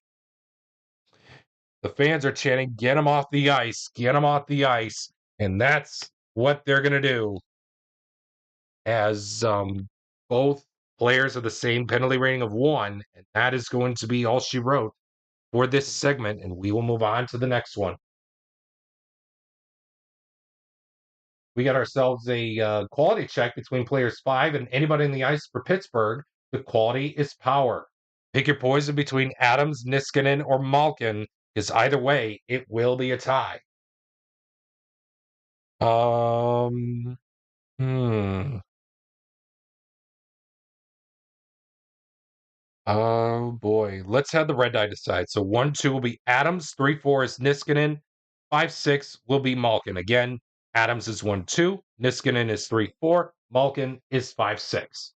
the fans are chanting, "Get him off the ice, get him off the ice." And that's what they're going to do, as both players have the same penalty rating of 1. And that is going to be all she wrote for this segment. And we will move on to the next one. We got ourselves a quality check between players 5 and anybody in the ice for Pittsburgh. The quality is power. Pick your poison between Adams, Niskanen, or Malkin, because either way, it will be a tie. Um, hmm. Oh boy. Let's have the red die decide. So 1-2 will be Adams, 3-4 is Niskanen, 5-6 will be Malkin. Again, Adams is 1-2, Niskanen is 3-4, Malkin is 5-6.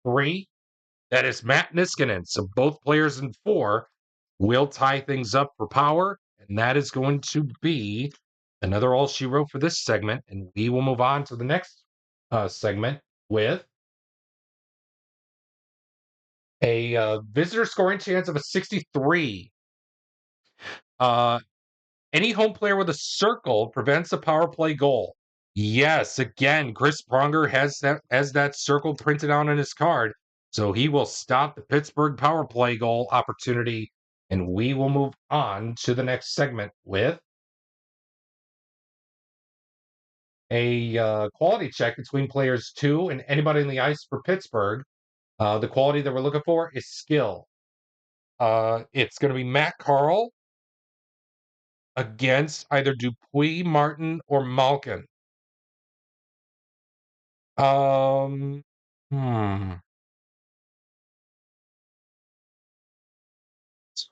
3, that is Matt Niskanen. So both players in 4 will tie things up for power, and that is going to be another all she wrote for this segment. And we will move on to the next segment with a visitor scoring chance of a 63. Uh, any home player with a circle prevents a power play goal. Yes, again, Chris Pronger has that circle printed out on his card, so he will stop the Pittsburgh power play goal opportunity, and we will move on to the next segment with a quality check between players 2 and anybody in the ice for Pittsburgh. The quality that we're looking for is skill. It's going to be Matt Carl against either Dupuis, Martin, or Malkin. Um, hmm.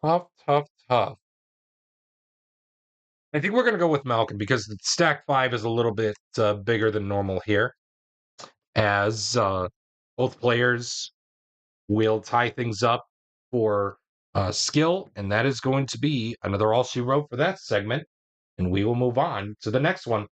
Tough, tough, tough. I think we're going to go with Malkin because the stack 5 is a little bit bigger than normal here, as both players will tie things up for skill, and that is going to be another all she wrote for that segment. And we will move on to the next one.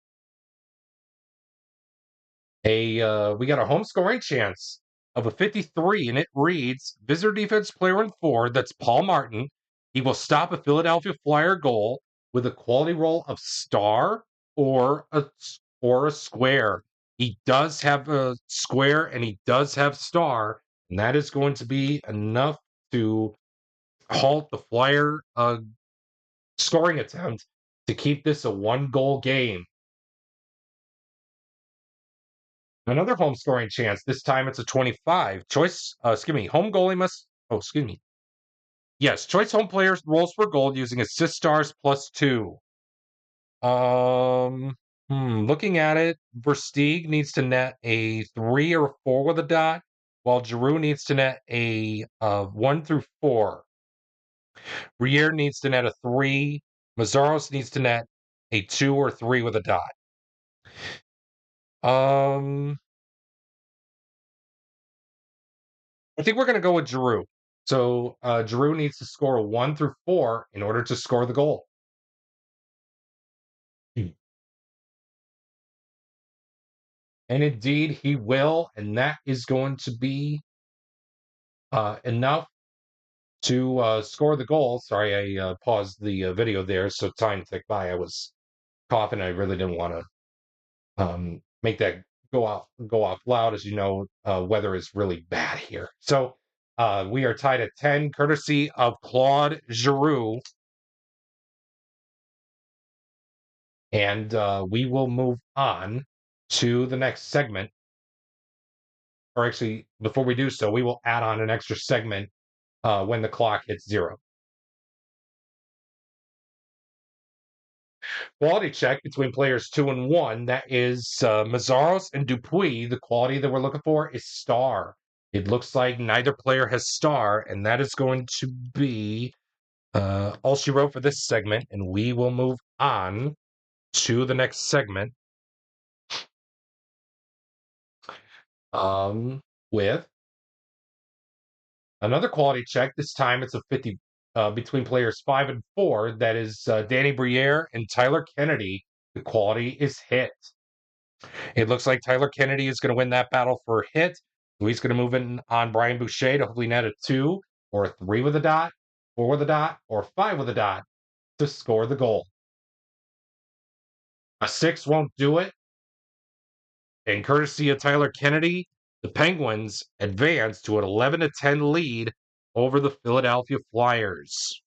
We got a home scoring chance of a 53, and it reads visitor defense player in 4. That's Paul Martin. He will stop a Philadelphia Flyer goal with a quality roll of star or a square. He does have a square and he does have star, and that is going to be enough to halt the Flyer scoring attempt to keep this a 1-goal game. Another home scoring chance. This time it's a 25. Home goalie must. Oh, excuse me. Yes, choice home players rolls for goal using assist stars +2. Um, looking at it, Versteeg needs to net a 3 or a 4 with a dot, while Giroux needs to net a 1 through 4. Briere needs to net a 3. Mazzaros needs to net a 2 or 3 with a dot. Um, I think we're going to go with Giroux. So Giroux needs to score a 1 through 4 in order to score the goal. Hmm. And indeed, he will. And that is going to be enough to score the goal. Sorry, I paused the video there so time ticked by. I was coughing. I really didn't want to make that go off loud. As you know, weather is really bad here. So we are tied at 10, courtesy of Claude Giroux. And we will move on to the next segment. Or actually, before we do so, we will add on an extra segment when the clock hits 0. Quality check between players 2 and 1. That is Mazzaros and Dupuis. The quality that we're looking for is star. It looks like neither player has star, and that is going to be all she wrote for this segment. And we will move on to the next segment with another quality check. This time it's a 50 between players 5 and 4. That is Danny Briere and Tyler Kennedy. The quality is hit. It looks like Tyler Kennedy is going to win that battle for hit. So he's going to move in on Brian Boucher to hopefully net a 2 or a 3 with a dot, 4 with a dot, or 5 with a dot to score the goal. A 6 won't do it. And courtesy of Tyler Kennedy, the Penguins advance to an 11-10 lead over the Philadelphia Flyers.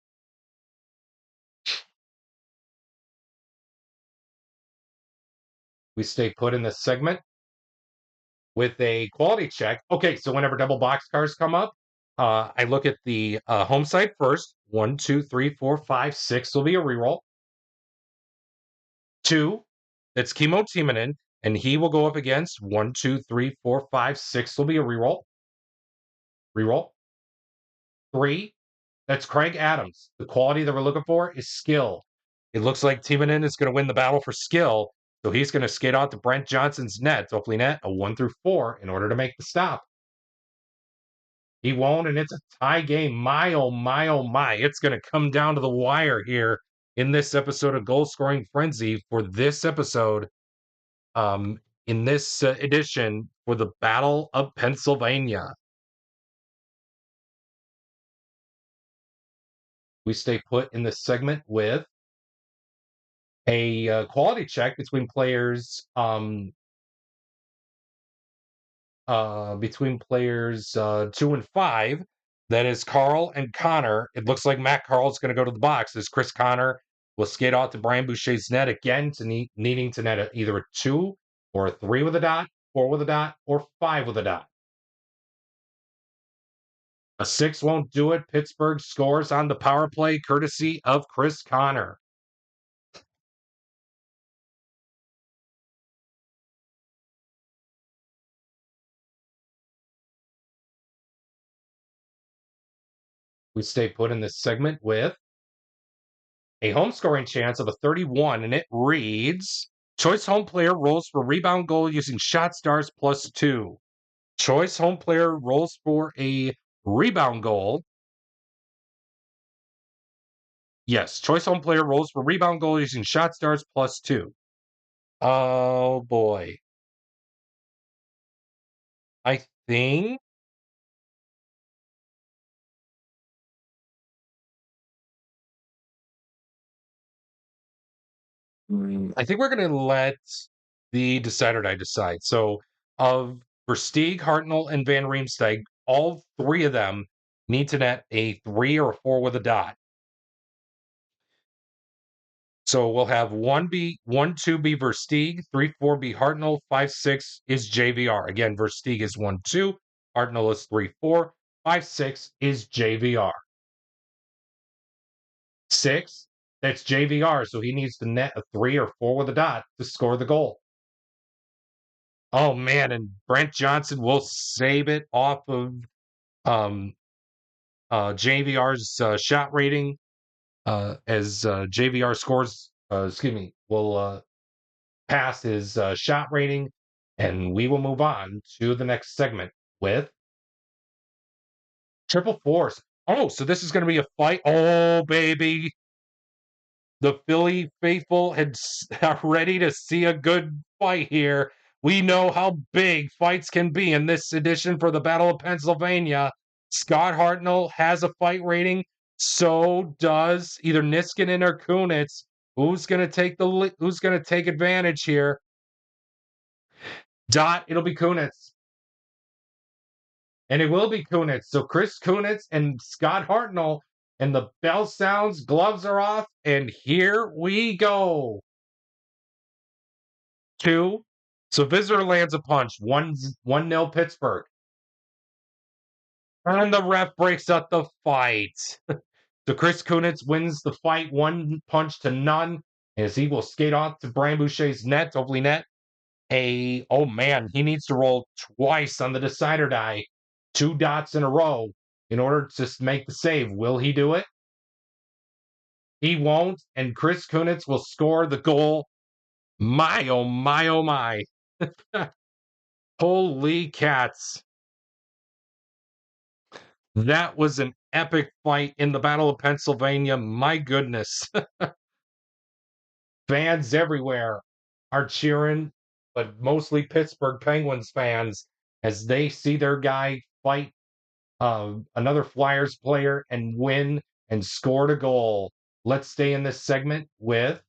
We stay put in this segment with a quality check. Okay, so whenever double box cars come up, I look at the home side first. 1, 2, 3, 4, 5, 6 will be a reroll. 2, that's Kimmo Timonen, and he will go up against 1, 2, 3, 4, 5, 6 will be a reroll. Reroll. 3, that's Craig Adams. The quality that we're looking for is skill. It looks like Timonen is going to win the battle for skill, so he's going to skate out to Brent Johnson's net, hopefully net a 1 through 4 in order to make the stop. He won't, and it's a tie game. My, oh my, oh my. It's going to come down to the wire here in this episode of Goal Scoring Frenzy for this episode, in this edition for the Battle of Pennsylvania. We stay put in this segment with a quality check between players 2 and 5. That is Carl and Connor. It looks like Matt Carl's going to go to the box as Chris Connor will skate out to Brian Boucher's net again to needing to net either a 2 or a 3 with a dot, 4 with a dot, or 5 with a dot. A 6 won't do it. Pittsburgh scores on the power play courtesy of Chris Connor. We stay put in this segment with a home scoring chance of a 31, and it reads choice home player rolls for rebound goal using shot stars +2. Choice home player rolls for a rebound goal. Yes, choice home player rolls for rebound goal using shot stars +2. Oh boy. I think I think we're gonna let the decider die decide. So of Versteeg, Hartnell, and Van Riemsdyk, all 3 of them need to net a 3 or a 4 with a dot. So we'll have 1, 2 be Versteeg, 3, 4 be Hartnell, 5, 6 is JVR. Again, Versteeg is 1, 2, Hartnell is 3, 4, 5, 6 is JVR. 6, that's JVR, so he needs to net a 3 or 4 with a dot to score the goal. Oh man, and Brent Johnson will save it off of JVR's shot rating as JVR scores. Will pass his shot rating, and we will move on to the next segment with triple force. Oh, so this is going to be a fight. Oh, baby. The Philly faithful are ready to see a good fight here. We know how big fights can be in this edition for the Battle of Pennsylvania. Scott Hartnell has a fight rating. So does either Niskanen or Kunitz. Who's going to take advantage here? Dot, it'll be Kunitz. And it will be Kunitz. So Chris Kunitz and Scott Hartnell, and the bell sounds, gloves are off, and here we go. 2. So visitor lands a punch. 1-0 Pittsburgh. And the ref breaks up the fight. So Chris Kunitz wins the fight 1 punch to none as he will skate off to Brian Boucher's net, hopefully net. Oh man, he needs to roll twice on the decider die. 2 dots in a row in order to make the save. Will he do it? He won't, and Chris Kunitz will score the goal. My, oh my, oh my. Holy cats. That was an epic fight in the Battle of Pennsylvania. My goodness. Fans everywhere are cheering, but mostly Pittsburgh Penguins fans as they see their guy fight another Flyers player and win and scored a goal. Let's stay in this segment with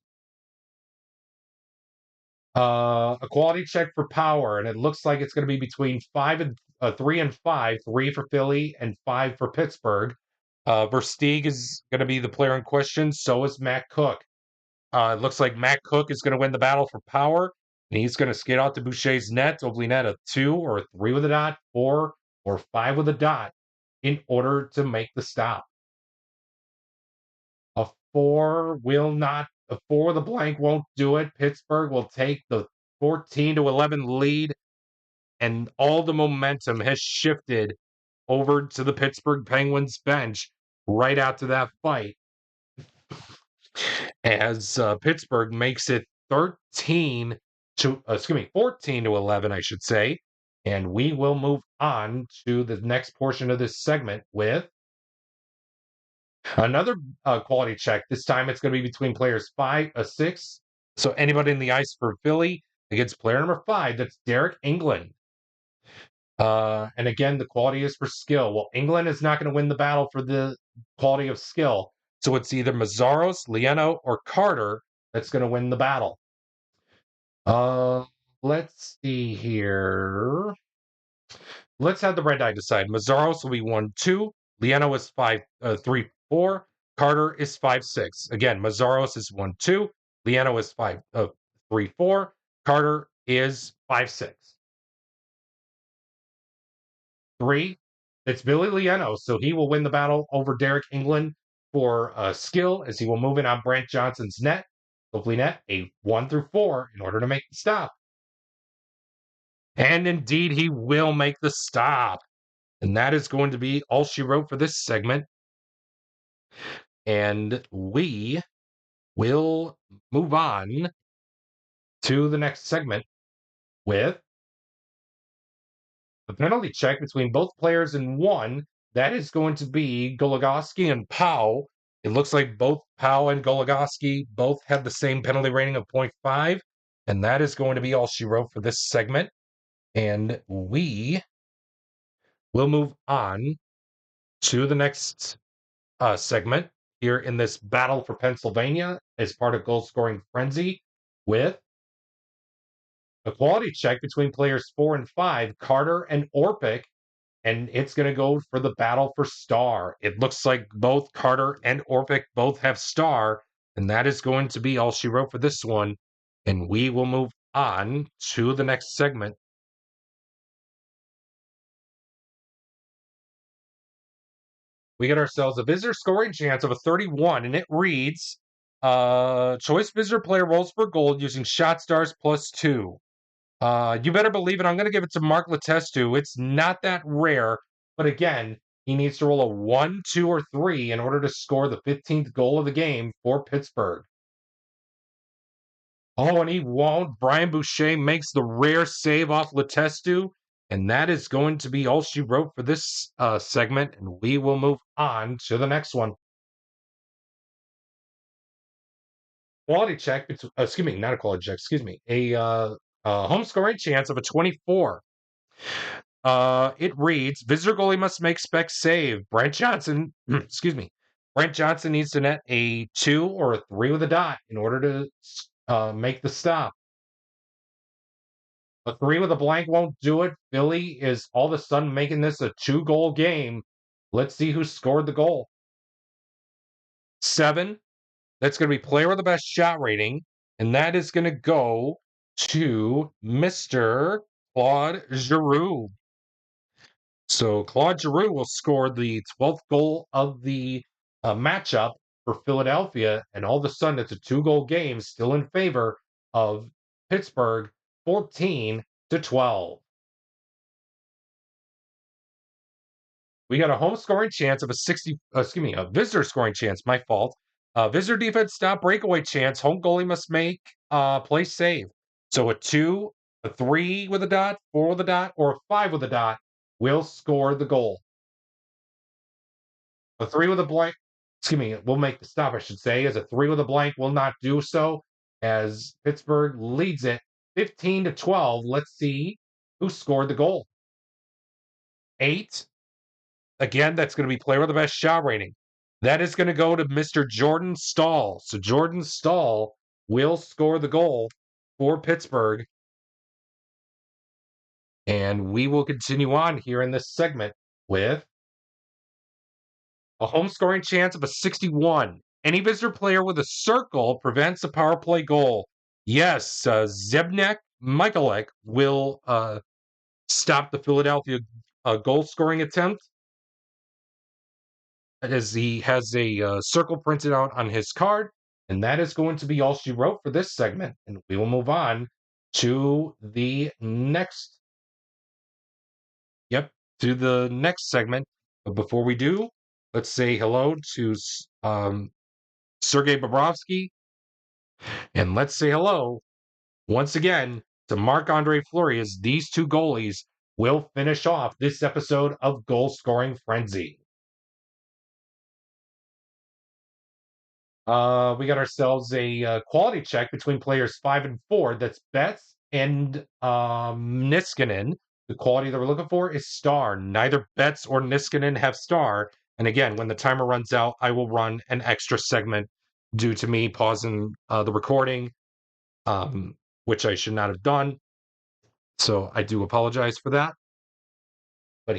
a quality check for power, and it looks like it's going to be between 3 and 5, 3 for Philly and 5 for Pittsburgh. Versteeg is going to be the player in question. So is Matt Cook. It looks like Matt Cook is going to win the battle for power, and he's going to skate out to Boucher's net, hopefully net a 2 or a 3 with a dot, 4 or 5 with a dot in order to make the stop. A 4 with a blank won't do it. Pittsburgh will take the 14-11 lead, and all the momentum has shifted over to the Pittsburgh Penguins bench right after that fight, as Pittsburgh makes it 14-11, I should say. And we will move on to the next portion of this segment with another quality check. This time it's going to be between players 6. So anybody in the ice for Philly against player number 5, that's Derek England. And again, the quality is for skill. Well, England is not going to win the battle for the quality of skill. So it's either Mazzaros, Lieno, or Carter that's going to win the battle. Let's see here. Let's have the red die decide. Mazzaros will be 1-2. Lieno is 3-4. Carter is 5-6. Again, Mazzaros is 1-2. Lieno is 3-4. Carter is 5-6. 3. It's Billy Lieno, so he will win the battle over Derek England for skill, as he will move in on Brant Johnson's net. Hopefully net a 1-4 in order to make the stop. And indeed, he will make the stop. And that is going to be all she wrote for this segment. And we will move on to the next segment with the penalty check between both players in one. That is going to be Goligoski and Powell. It looks like both Powell and Goligoski both have the same penalty rating of 0.5. And that is going to be all she wrote for this segment. And we will move on to the next segment here in this battle for Pennsylvania as part of Goal Scoring Frenzy with a quality check between players 4 and 5, Carter and Orpik, and it's going to go for the battle for star. It looks like both Carter and Orpik both have star, and that is going to be all she wrote for this one. And we will move on to the next segment. We get ourselves a visitor scoring chance of a 31, and it reads, choice visitor player rolls for gold using shot stars +2. You better believe it. I'm going to give it to Mark Letestu. It's not that rare, but again, he needs to roll a 1, 2, or 3 in order to score the 15th goal of the game for Pittsburgh. Oh, and he won't. Brian Boucher makes the rare save off Letestu, and that is going to be all she wrote for this segment, and we will move on to the next one. Quality check, excuse me, not a quality check, excuse me, a home scoring chance of a 24. It reads, visitor goalie must make spec save. Brent Johnson, excuse me, Brent Johnson needs to net a 2 or a 3 with a dot in order to make the stop. A 3 with a blank won't do it. Philly is all of a sudden making this a 2-goal game. Let's see who scored the goal. 7. That's going to be player with the best shot rating, and that is going to go to Mr. Claude Giroux. So Claude Giroux will score the 12th goal of the matchup for Philadelphia, and all of a sudden it's a 2-goal game, still in favor of Pittsburgh, 14-12. We got a home scoring chance of a visitor scoring chance, my fault. Visitor defense stop breakaway chance, home goalie must make play save. So a 2, a 3 with a dot, 4 with a dot, or a 5 with a dot will score the goal. A 3 with a blank, will make the stop, I should say, as a 3 with a blank will not do so, as Pittsburgh leads it 15-12. Let's see who scored the goal. 8. Again, that's going to be player with the best shot rating. That is going to go to Mr. Jordan Stahl. So Jordan Stahl will score the goal for Pittsburgh. And we will continue on here in this segment with a home scoring chance of a 61. Any visitor player with a circle prevents a power play goal. Yes, Zebnek Michalek will stop the Philadelphia goal scoring attempt, as he has a circle printed out on his card. And that is going to be all she wrote for this segment. And we will move on to the next. Yep, to the next segment. But before we do, let's say hello to Sergei Bobrovsky, and let's say hello once again to Marc-Andre Fleury as these two goalies will finish off this episode of Goal Scoring Frenzy. We got ourselves a quality check between players 5 and 4. That's Betts and Niskanen. The quality that we're looking for is star. Neither Betts or Niskanen have star. And again, when the timer runs out, I will run an extra segment due to me pausing the recording, which I should not have done. So I do apologize for that. But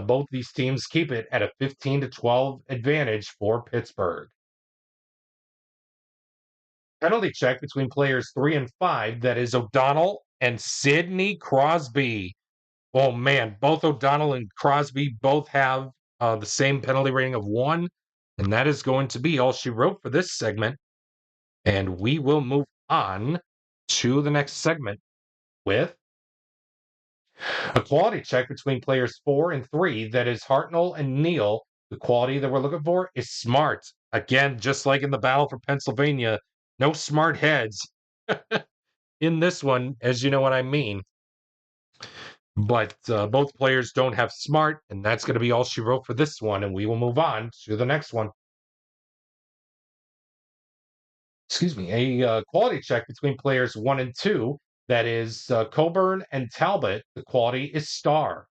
both these teams keep it at a 15-12 advantage for Pittsburgh. Penalty check between players 3 and 5. That is O'Donnell and Sidney Crosby. Oh man, both O'Donnell and Crosby both have the same penalty rating of 1, and that is going to be all she wrote for this segment. And we will move on to the next segment with a quality check between players 4 and 3. That is Hartnell and Neal. The quality that we're looking for is smart. Again, just like in the battle for Pennsylvania, no smart heads in this one, as you know what I mean. But both players don't have smart, and that's going to be all she wrote for this one. And we will move on to the next one. Excuse me, a quality check between players 1 and 2. That is Coburn and Talbot. The quality is star.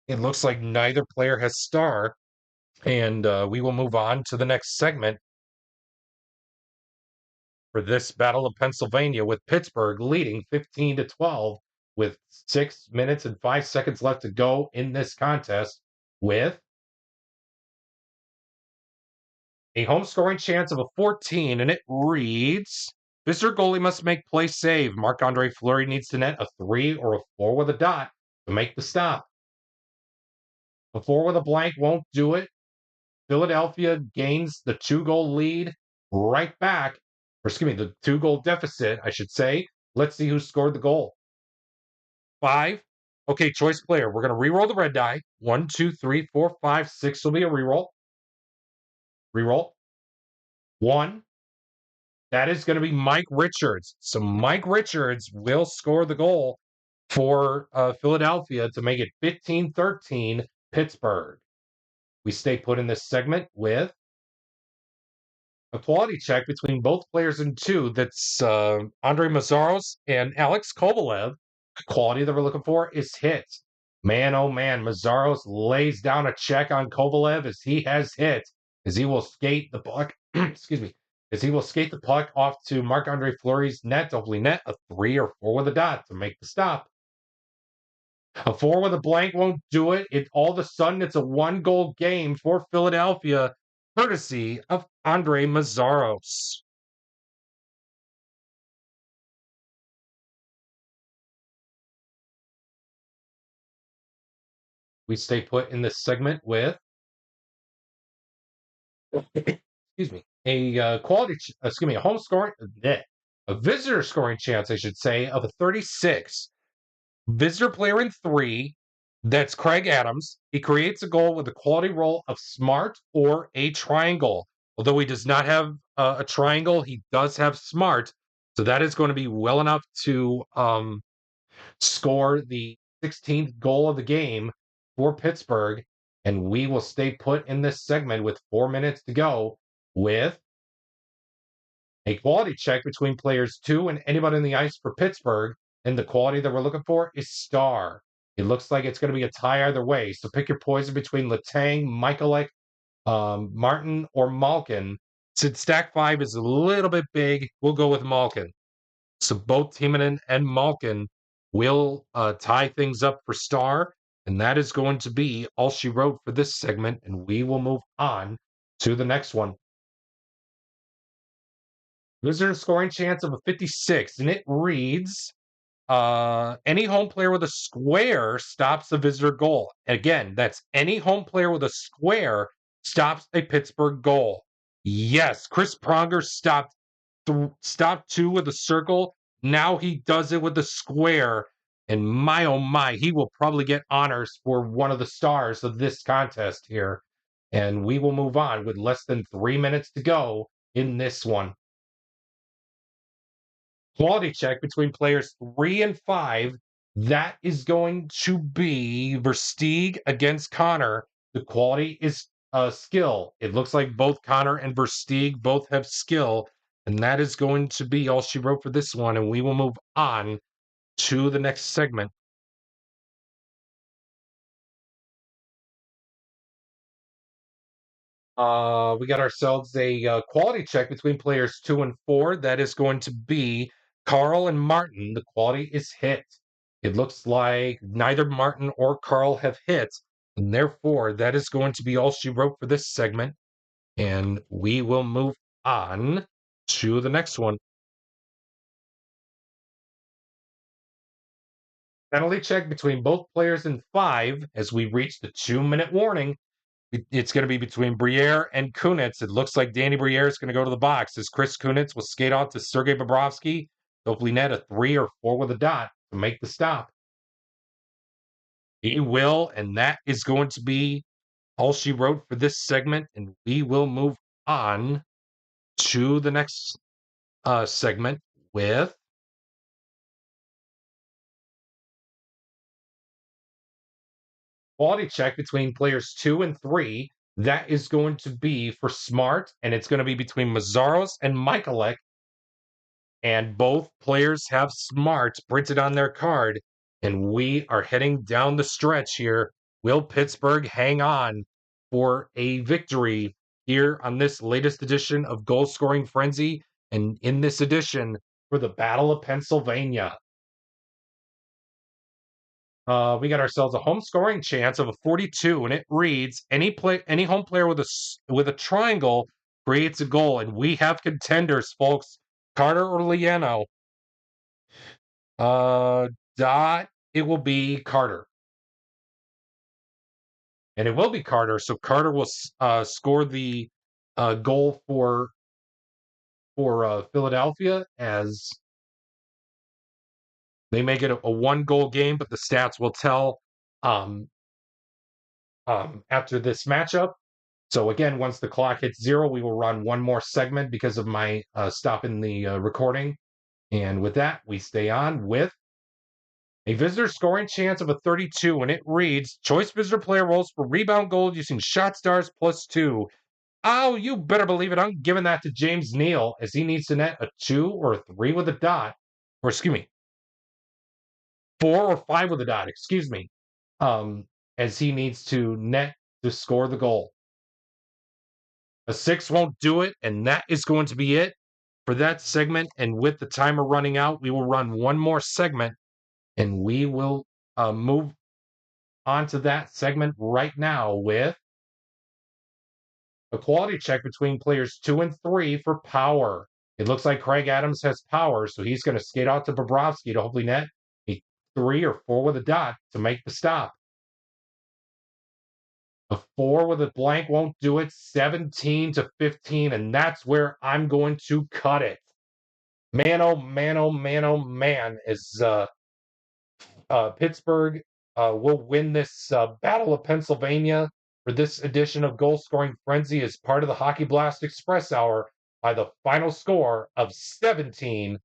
It looks like neither player has star, and we will move on to the next segment for this Battle of Pennsylvania with Pittsburgh leading 15-12 with 6 minutes and 5 seconds left to go in this contest with a home scoring chance of a 14, and it reads, visitor goalie must make play save. Marc-Andre Fleury needs to net a 3 or a 4 with a dot to make the stop. A 4 with a blank won't do it. Philadelphia gains the 2-goal lead right back, or excuse me, the 2-goal deficit, I should say. Let's see who scored the goal. 5. Okay, choice player. We're going to re-roll the red die. 1, 2, 3, 4, 5, 6 will be a re-roll. Re-roll. 1. That is going to be Mike Richards. So Mike Richards will score the goal for Philadelphia to make it 15-13 Pittsburgh. We stay put in this segment with a quality check between both players in 2. That's Andrei Mazaros and Alex Kovalev. The quality that we're looking for is hit. Man, oh man, Mazaros lays down a check on Kovalev as he has hit, as he will skate the puck. Excuse me. As he will skate the puck off to Marc-Andre Fleury's net, hopefully net a 3 or 4 with a dot to make the stop. A 4 with a blank won't do it. All of a sudden, it's a 1-goal game for Philadelphia, courtesy of Andrei Mazaros. We stay put in this segment with, excuse me, a a home scoring, a visitor scoring chance, I should say, of a 36. Visitor player in 3, that's Craig Adams. He creates a goal with a quality roll of smart or a triangle. Although he does not have a triangle, he does have smart. So that is going to be well enough to score the 16th goal of the game for Pittsburgh. And we will stay put in this segment with 4 minutes to go with a quality check between players 2 and anybody on the ice for Pittsburgh. And the quality that we're looking for is star. It looks like it's going to be a tie either way. So pick your poison between Letang, Michaelek, Martin, or Malkin. Since stack 5 is a little bit big, we'll go with Malkin. So both Timonen and Malkin will tie things up for star. And that is going to be all she wrote for this segment. And we will move on to the next one. Visitor scoring chance of a 56, and it reads, any home player with a square stops a visitor goal. Again, that's any home player with a square stops a Pittsburgh goal. Yes, Chris Pronger stopped stop two with a circle. Now he does it with the square. And my oh my, he will probably get honors for one of the stars of this contest here. And we will move on with less than 3 minutes to go in this one. Quality check between players 3 and 5. That is going to be Versteeg against Connor. The quality is skill. It looks like both Connor and Versteeg both have skill. And that is going to be all she wrote for this one. And we will move on to the next segment. We got ourselves a quality check between players 2 and 4. That is going to be Carl and Martin. The quality is hit. It looks like neither Martin or Carl have hit, and therefore that is going to be all she wrote for this segment. And we will move on to the next one. Penalty check between both players in 5 as we reach the 2 minute warning. It's going to be between Briere and Kunitz. It looks like Danny Briere is going to go to the box as Chris Kunitz will skate off to Sergei Bobrovsky. Hopefully net a 3 or 4 with a dot to make the stop. He will, and that is going to be all she wrote for this segment. And we will move on to the next segment with quality check between players 2 and 3. That is going to be for Smart, and it's going to be between Mazzaros and Michalek. And both players have Smart printed on their card. And we are heading down the stretch here. Will Pittsburgh hang on for a victory here on this latest edition of Goal Scoring Frenzy? And in this edition for the Battle of Pennsylvania. We got ourselves a home scoring chance of a 42, and it reads any home player with with a triangle creates a goal, and we have contenders, folks. Carter or Liano. Uh, Dot. It will be Carter, and it will be Carter. So Carter will score the goal for Philadelphia as they make it a 1 goal game, but the stats will tell um, after this matchup. So again, once the clock hits 0, we will run one more segment because of my stopping the recording. And with that, we stay on with a visitor scoring chance of a 32, and it reads choice visitor player rolls for rebound goal using shot stars +2. Oh, you better believe it. I'm giving that to James Neal as he needs to net a 2 or a 3 with a dot, or excuse me, 4 or 5 with a dot, excuse me, as he needs to net to score the goal. A 6 won't do it, and that is going to be it for that segment. And with the timer running out, we will run one more segment, and we will move on to that segment right now with a quality check between players 2 and 3 for power. It looks like Craig Adams has power, so he's going to skate out to Bobrovsky to hopefully net a 3 or 4 with a dot to make the stop. A 4 with a blank won't do it. 17-15, and that's where I'm going to cut it. Man, oh man, oh man, oh man, is Pittsburgh will win this Battle of Pennsylvania for this edition of Goal Scoring Frenzy as part of the Hockey Blast Express Hour by the final score of 17-15.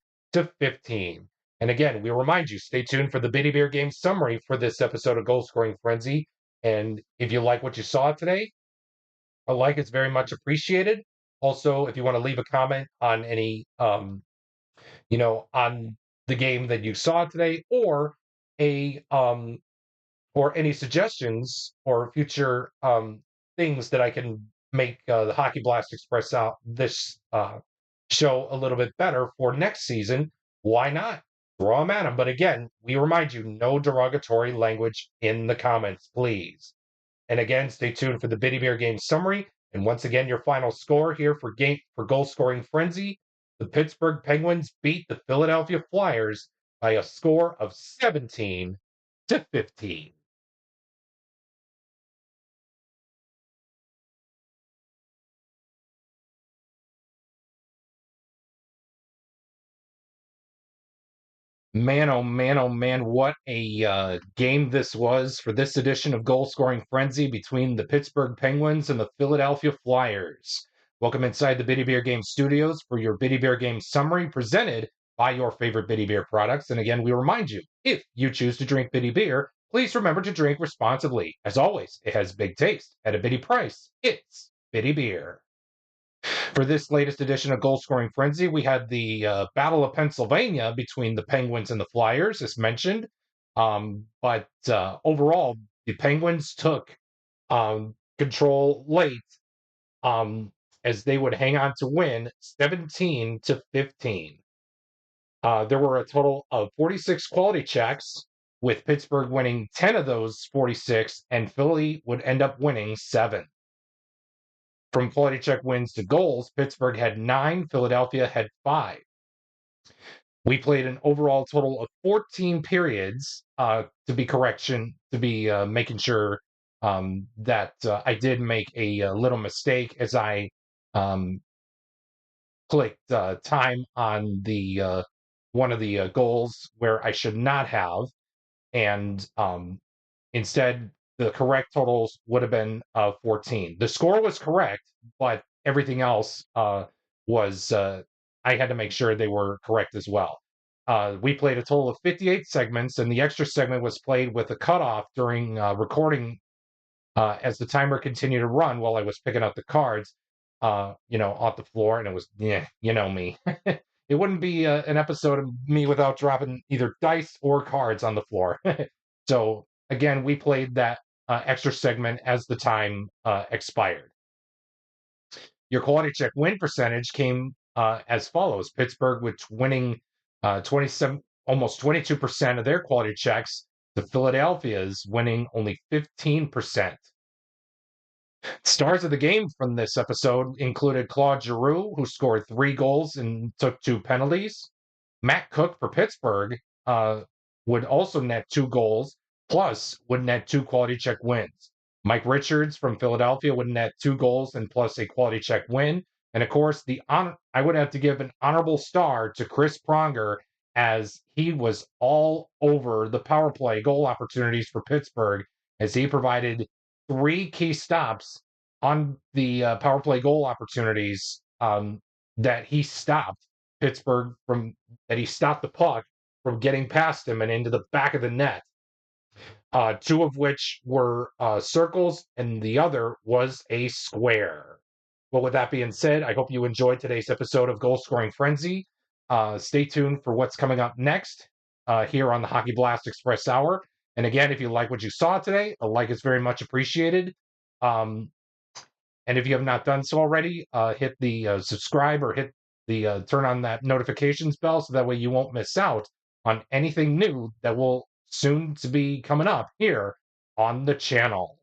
And again, we remind you, stay tuned for the Bitty Beer game summary for this episode of Goal Scoring Frenzy. And if you like what you saw today, a like is very much appreciated. Also, if you want to leave a comment on any on the game that you saw today, a or any suggestions or future things that I can make the Hockey Blast Express out this show a little bit better for next season, why not? Throw them at them. But again, we remind you, no derogatory language in the comments, please. And again, stay tuned for the Bitty Beer game summary. And once again, your final score here for Goal Scoring Frenzy. The Pittsburgh Penguins beat the Philadelphia Flyers by a score of 17-15. Man, oh man, oh man, what a game this was for this edition of Goal Scoring Frenzy between the Pittsburgh Penguins and the Philadelphia Flyers. Welcome inside the Biddy Beer Game Studios for your Biddy Beer Game summary presented by your favorite Biddy Beer products. And again, we remind you, if you choose to drink Biddy Beer, please remember to drink responsibly. As always, it has big taste at a Biddy price. It's Biddy Beer. For this latest edition of Goal Scoring Frenzy, we had the Battle of Pennsylvania between the Penguins and the Flyers, as mentioned. But overall, the Penguins took control late as they would hang on to win 17-15. There were a total of 46 quality checks, with Pittsburgh winning 10 of those 46, and Philly would end up winning 7. From quality check wins to goals, Pittsburgh had 9, Philadelphia had 5. We played an overall total of 14 periods, to be making sure that I did make a little mistake as I clicked time on the one of the goals where I should not have, and instead, the correct totals would have been 14. The score was correct, but everything else was, I had to make sure they were correct as well. We played a total of 58 segments, and the extra segment was played with a cutoff during recording as the timer continued to run while I was picking up the cards, off the floor, and it was, yeah, you know me. It wouldn't be an episode of me without dropping either dice or cards on the floor. So again, we played that extra segment as the time expired. Your quality check win percentage came as follows: Pittsburgh, which winning 27, almost 22% of their quality checks, to Philadelphia's winning only 15%. Stars of the game from this episode included Claude Giroux, who scored 3 goals and took 2 penalties. Matt Cook for Pittsburgh would also net 2 goals, plus would net 2 quality check wins. Mike Richards from Philadelphia would net 2 goals and plus a quality check win. And of course, I would have to give an honorable star to Chris Pronger, as he was all over the power play goal opportunities for Pittsburgh, as he provided 3 key stops on the power play goal opportunities that he stopped Pittsburgh from, that he stopped the puck from getting past him and into the back of the net. 2 of which were circles, and the other was a square. Well, with that being said, I hope you enjoyed today's episode of Goal Scoring Frenzy. Stay tuned for what's coming up next here on the Hockey Blast Express Hour. And again, if you like what you saw today, a like is very much appreciated. And if you have not done so already, hit the subscribe or hit the turn on that notifications bell, so that way you won't miss out on anything new that will soon to be coming up here on the channel.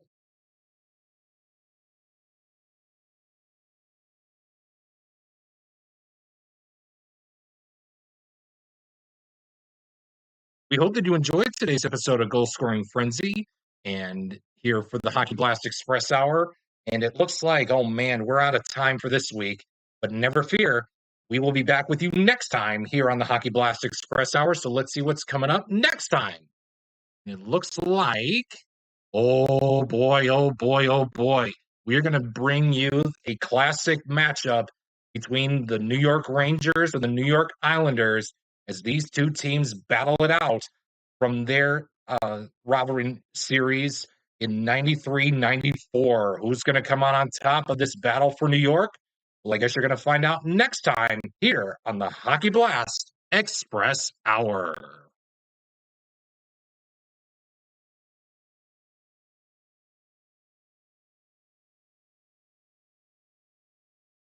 We hope that you enjoyed today's episode of Goal Scoring Frenzy, and here for the Hockey Blast Express Hour. And it looks like, oh man, we're out of time for this week, but never fear. We will be back with you next time here on the Hockey Blast Express Hour. So let's see what's coming up next time. It looks like, oh boy, oh boy, oh boy. We're going to bring you a classic matchup between the New York Rangers and the New York Islanders, as these two teams battle it out from their rivalry series in 93-94. Who's going to come on top of this battle for New York? Well, I guess you're going to find out next time here on the Hockey Blast Express Hour.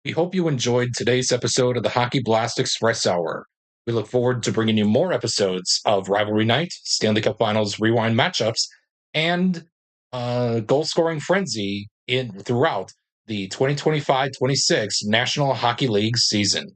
We hope you enjoyed today's episode of the Hockey Blast Express Hour. We look forward to bringing you more episodes of Rivalry Night, Stanley Cup Finals rewind matchups, and goal scoring frenzy throughout the 2025-26 National Hockey League season.